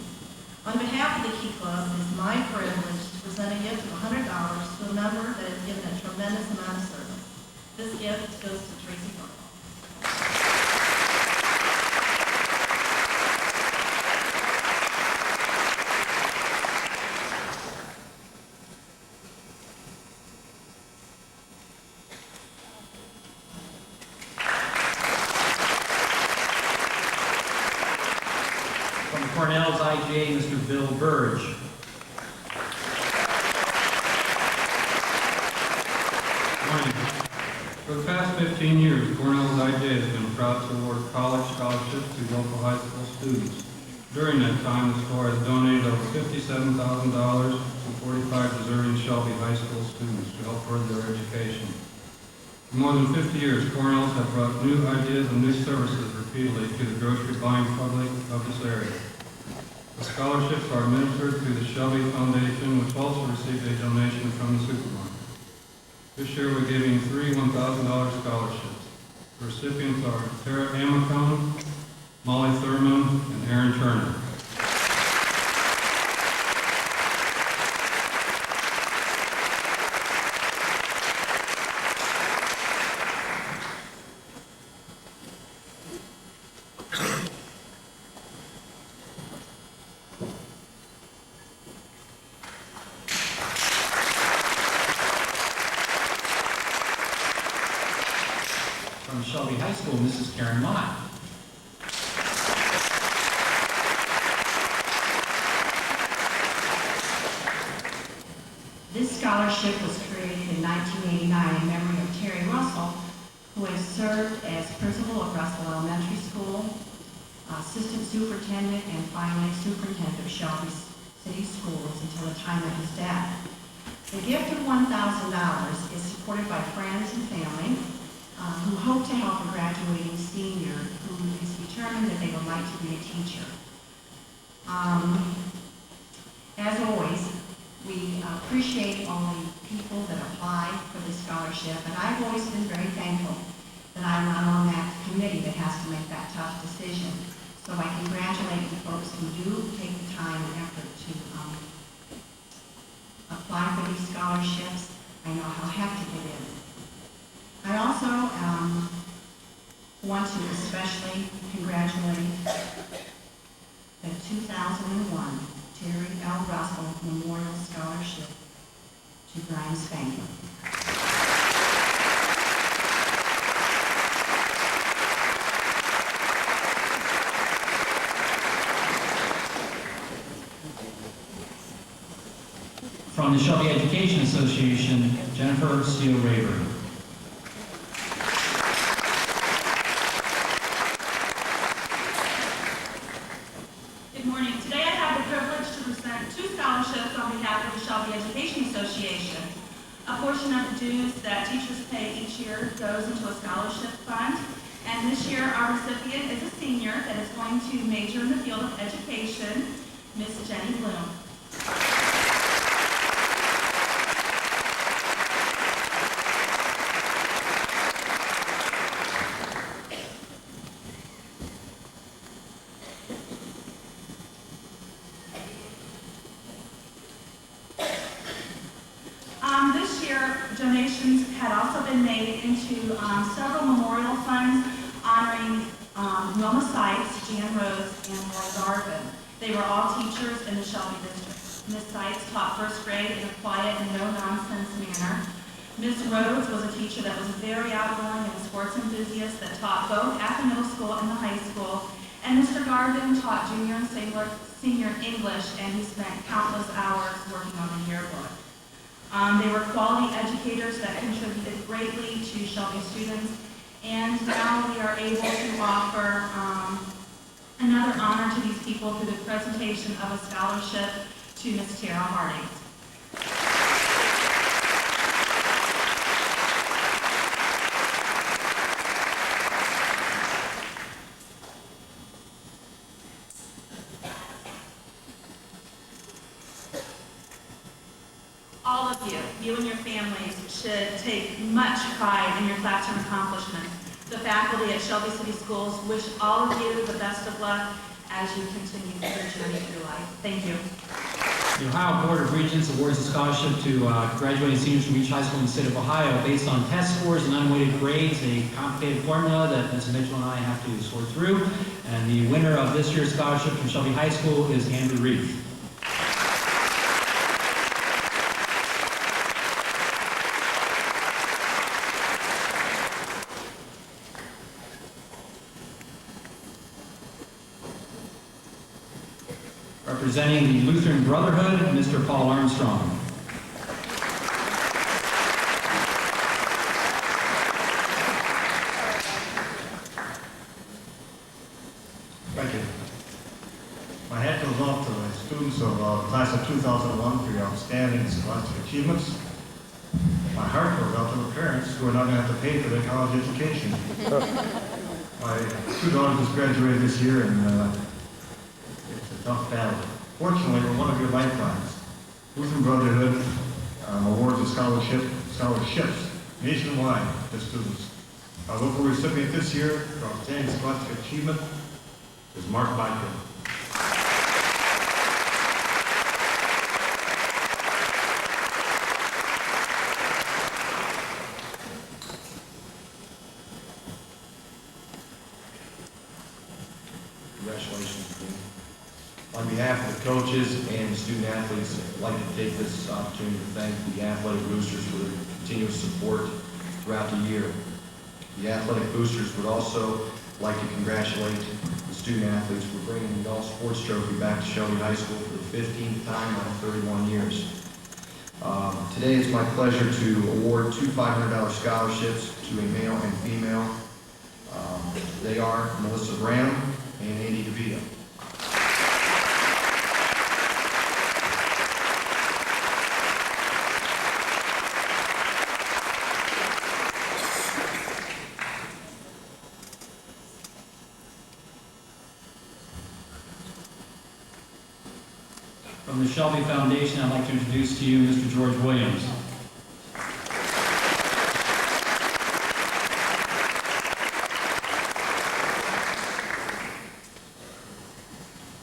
On behalf of the Key Club, it is my privilege to present a gift of $100 to a member that has given a tremendous amount of service. This gift goes to Tracy Burke. From Cornell's IGA, Mr. Bill Burge. Morning. For the past 15 years, Cornell's IGA has been proud to award college scholarships to local high school students. During that time, the school has donated over $57,000 to 45 deserving Shelby High School students to help further their education. For more than 50 years, Cornells have brought new ideas and new services repeatedly to the grocery buying public of this area. The scholarships are administered through the Shelby Foundation, which also received a donation from the supermarket. This year, we're giving 3 $1,000 scholarships. The recipients are Tara Amacone, Molly Thurman, and Aaron Turner. From Shelby High School, Mrs. Karen Mott. This scholarship was created in 1989 in memory of Terry Russell, who has served as principal of Russell Elementary School, assistant superintendent, and finally superintendent of Shelby City Schools until the time of his death. The gift of $1,000 is supported by friends and family who hope to help a graduating senior who is determined that they would like to be a teacher. As always, we appreciate all the people that apply for this scholarship, and I've always been very thankful that I'm not on that committee that has to make that tough decision. So I congratulate the folks who do take the time and effort to apply for these scholarships. I know how hectic it is. I also want to especially congratulate the 2001 Terry L. Russell Memorial Scholarship to Brian Spanker. From the Shelby Education Association, Jennifer Steele Rayburn. Good morning. Today I have the privilege to present 2 scholarships on behalf of the Shelby Education Association. A portion of the dues that teachers pay each year goes into a scholarship fund. And this year our recipient is a senior that is going to major in the field of education, Miss Jenny Bloom. This year, donations had also been made into several memorial funds honoring Wilma Sykes, Jan Rhodes, and Roy Garvin. They were all teachers in the Shelby district. Ms. Sykes taught first grade in a quiet and no-nonsense manner. Ms. Rhodes was a teacher that was very outgoing and a sports enthusiast that taught both at the middle school and the high school. And Mr. Garvin taught junior and senior English, and he spent countless hours working on the yearbook. They were quality educators that contributed greatly to Shelby students, and now we are able to offer another honor to these people through the presentation of a scholarship to Ms. Tara Harding. All of you and your families should take much pride in your classroom accomplishments. The faculty at Shelby City Schools wish all of you the best of luck as you continue your journey through life. Thank you. The Ohio Board of Regents awards a scholarship to graduating seniors from each high school in the state of Ohio based on test scores and unweighted grades, a complicated formula that Ms. Mitchell and I have to sort through. And the winner of this year's scholarship from Shelby High School is Andrew Reeve. Representing the Lutheran Brotherhood, Mr. Paul Armstrong. Thank you. My hat goes off to the students of class of 2001 for your outstanding scholastic achievements. My heart goes out to the parents who are not going to have to pay for their college education. My 2 daughters just graduated this year, and it's a tough battle. Fortunately, we're one of your lifelines. Lutheran Brotherhood awards a scholarships nationwide to students. Our local recipient this year for outstanding scholastic achievement is Mark Biker. Congratulations, Dean. On behalf of the coaches and the student athletes, I'd like to take this opportunity to thank the athletic boosters for their continuous support throughout the year. The athletic boosters would also like to congratulate the student athletes for bringing the all-sports trophy back to Shelby High School for the 15th time in 31 years. Today it's my pleasure to award 2 $500 scholarships to a male and female. They are Melissa Graham and Andy DeVito. From the Shelby Foundation, I'd like to introduce to you Mr. George Williams.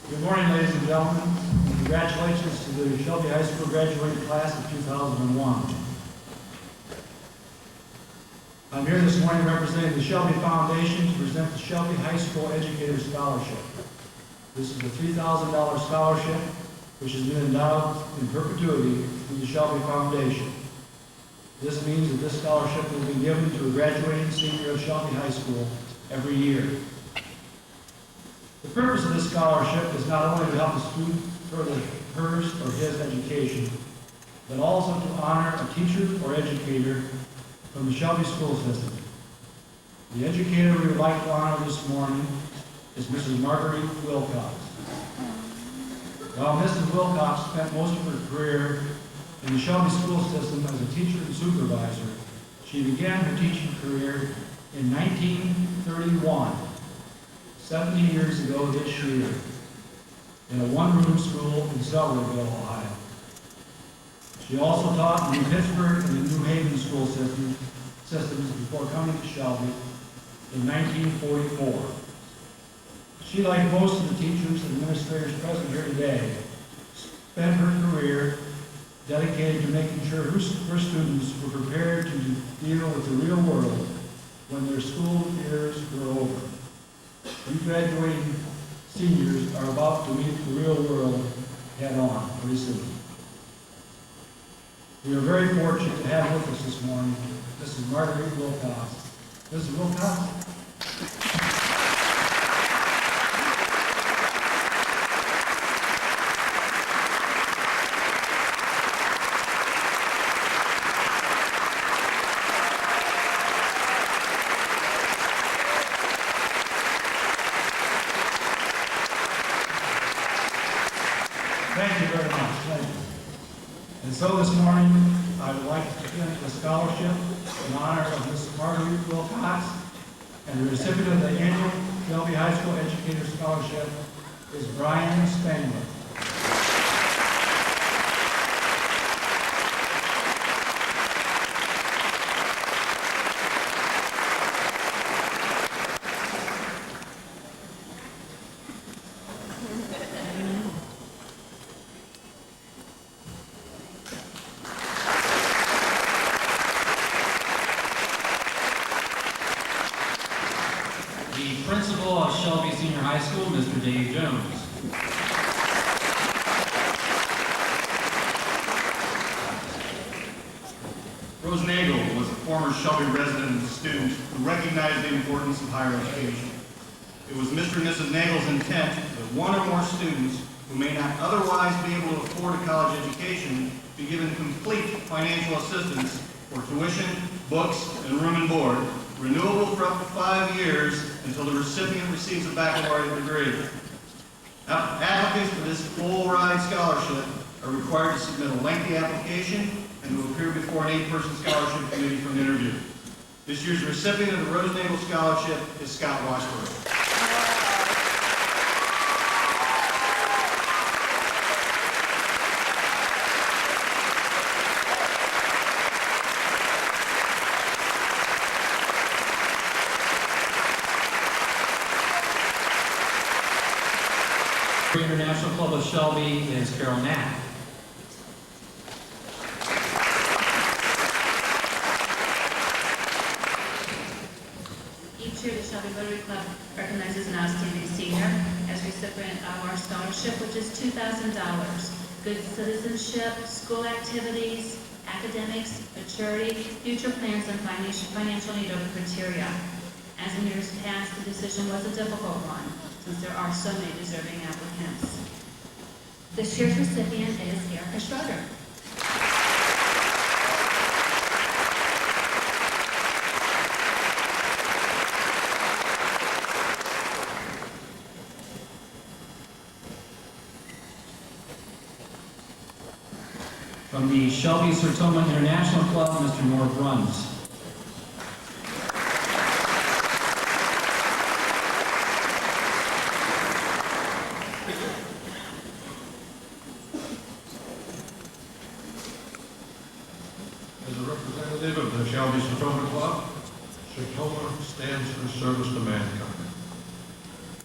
Good morning, ladies and gentlemen. Congratulations to the Shelby High School graduating class of 2001. I'm here this morning representing the Shelby Foundation to present the Shelby High School Educator Scholarship. This is a $3,000 scholarship which has been endowed in perpetuity through the Shelby Foundation. This means that this scholarship will be given to a graduating senior of Shelby High School every year. The purpose of this scholarship is not only to help the student further hers or his education, but also to honor a teacher or educator from the Shelby school system. The educator we would like to honor this morning is Mrs. Marguerite Wilcox. While Mrs. Wilcox spent most of her career in the Shelby school system as a teacher and supervisor, she began her teaching career in 1931, 70 years ago this year, in a one-room school in Sellersville, Ohio. She also taught in New Pittsburgh and the New Haven school systems before coming to Shelby in 1944. She, like most of the teachers and administrators present here today, spent her career dedicated to making sure her students were prepared to deal with the real world when their school years were over. You graduating seniors are about to meet the real world head-on pretty soon. We are very fortunate to have with us this morning Mrs. Marguerite Wilcox. Mrs. Wilcox? Thank you very much. Thank you. And so this morning, I would like to present a scholarship in honor of Mrs. Marguerite Wilcox, and the recipient of the annual Shelby High School Educator Scholarship is Brian Spangler. The principal of Shelby Senior High School, Mr. Dave Jones. Rose Nagel was a former Shelby resident and student who recognized the importance of higher education. It was Mr. and Mrs. Nagel's intent that one or more students who may not otherwise be able to afford a college education be given complete financial assistance for tuition, books, and room and board, renewable for up to 5 years until the recipient receives a baccalaureate degree. Applicants for this full-ride scholarship are required to submit a lengthy application and to appear before an 8-person scholarship committee for an interview. This year's recipient of the Rose Nagel Scholarship is Scott Washburn. International Club of Shelby is Carol Knapp. Each year, the Shelby Rotary Club recognizes an outstanding senior as recipient of our scholarship, which is $2,000. Good citizenship, school activities, academics, maturity, future plans, and financial need are the criteria. As in years past, the decision was a difficult one, since there are so many deserving applicants. This year's recipient is Erica Schroeder. From the Shelby Sertoma International Club, Mr. North Runs. As a representative of the Shelby Sertoma Club, Sertoma stands for service to mankind.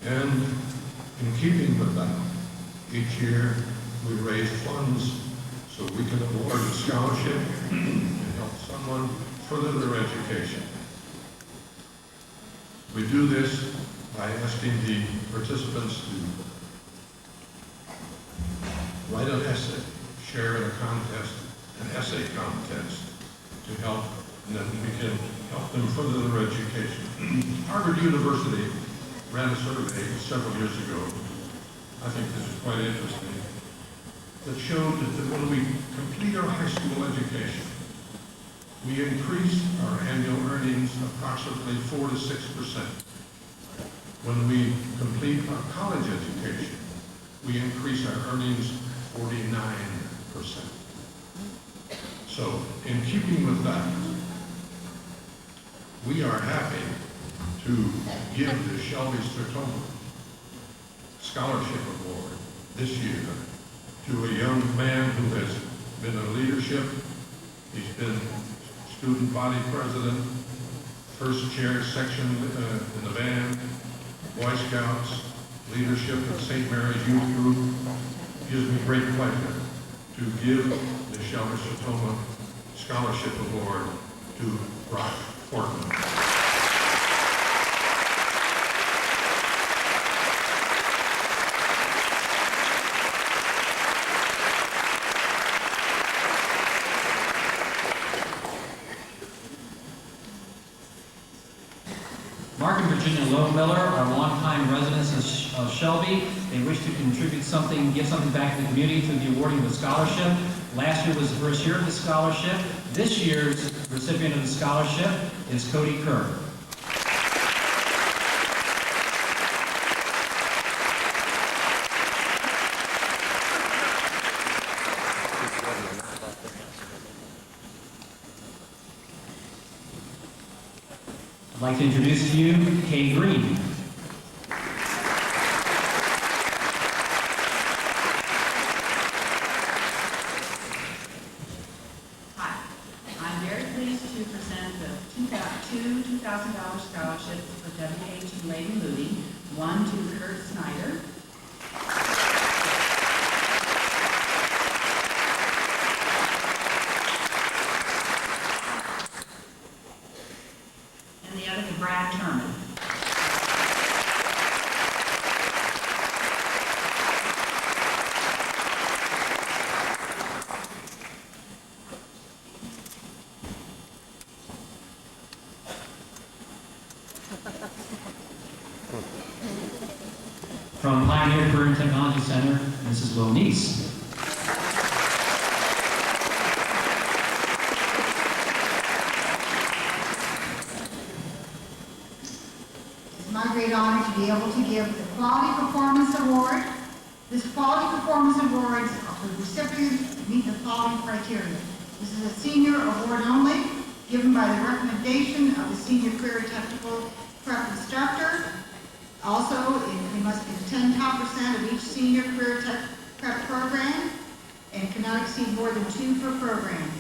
And in keeping with that, each year we raise funds so we can award a scholarship and help someone further their education. We do this by asking the participants to write an essay, share in a contest, an essay contest, to help, and then we can help them further their education. Harvard University ran a survey several years ago. I think this is quite interesting, that showed that when we complete our high school education, we increase our annual earnings approximately 4 to 6%. When we complete our college education, we increase our earnings 49%. So, in keeping with that, we are happy to give the Shelby Sertoma Scholarship Award this year to a young man who has been in leadership. He's been student body president, first chair section in the band, Boy Scouts, leadership at St. Mary's Youth Group. It gives me great pleasure to give the Shelby Sertoma Scholarship Award to Brock Fortman. Mark and Virginia Miller are longtime residents of Shelby. They wish to contribute something, give something back to the community through the awarding of a scholarship. Last year was the first year of the scholarship. This year's recipient of the scholarship is Cody Kerr. I'd like to introduce to you Kay Green. Hi, I'm very pleased to present the two $2,000 scholarships for W.H. and Lady Moody, one to Kurt Snyder, and the other to Brad Turman. From Pioneer Career and Technology Center, Mrs. Lonise. It's my great honor to be able to give the Quality Performance Award. This Quality Performance Award is for recipients who meet the following criteria. This is a senior award only, given by the recommendation of the Senior Career Technical Prep Instructor. Also, they must attend top % of each Senior Career Tech Prep program and cannot exceed more than 2 per program.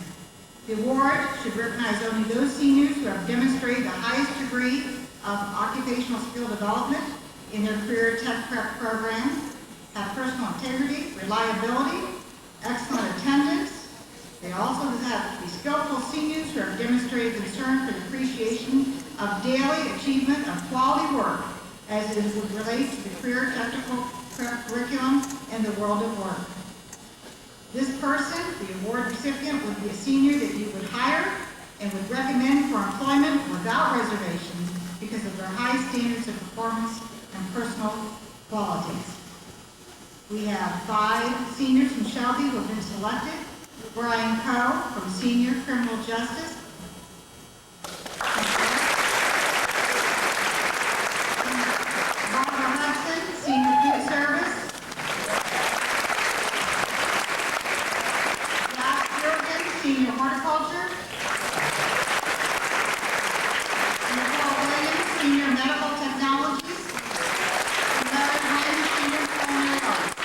The award should recognize only those seniors who have demonstrated the highest degree of occupational skill development in their career tech prep program, have personal integrity, reliability, excellent attendance. They also have to be skillful seniors who have demonstrated concern for the appreciation of daily achievement of quality work as it relates to the career technical prep curriculum and the world of work. This person, the award recipient, would be a senior that you would hire and would recommend for employment without reservation because of their high standards of performance and personal qualities. We have 5 seniors from Shelby who have been selected. Brian Coe from Senior Criminal Justice. Barbara Hudson, Senior Food Service. Jack Jurgen, Senior Horticulture. Nicole Williams, Senior Medical Technologies. And Larry Hines, Senior Culinary Arts.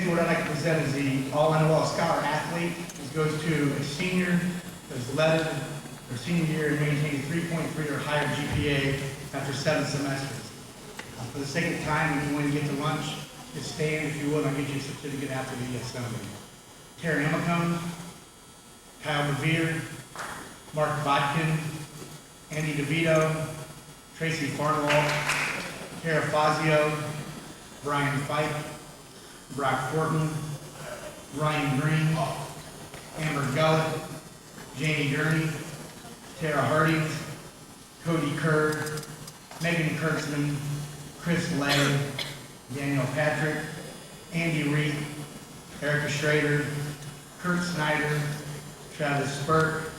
What I'd like to present is the All-NOL Scholar Athlete. This goes to a senior who has led their senior year and maintained a 3.3 or higher GPA after 7 semesters. For the sake of time, when you get to lunch, just stand if you would. I'll get you a certificate after the assembly. Terry Emicone, Kyle Revere, Mark Botkin, Andy DeVito, Tracy Farnwell, Tara Fazio, Brian Fike, Brock Fortin, Ryan Green, Amber Gullett, Jamie Gurney, Tara Hardings, Cody Kerr, Megan Kurtzman, Chris Lay, Daniel Patrick, Andy Reed, Erica Schrader, Kurt Snyder, Travis Spurk,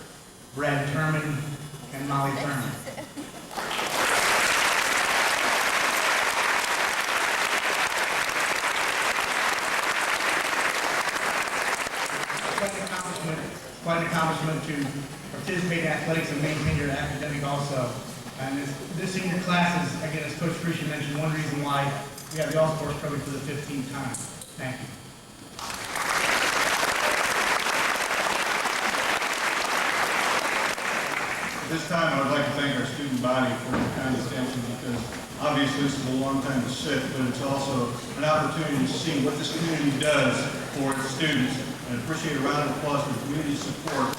Brad Turman, and Molly Thurman. Quite an accomplishment to participate in athletics and maintain your academic also. And this senior class is, again, as Coach Frisch mentioned, one reason why we have the All-Sports program for the 15th time. Thank you. At this time, I would like to thank our student body for their kind attention, because obviously this is a long time to sit, but it's also an opportunity to see what this community does for its students. And appreciate a round of applause for community support.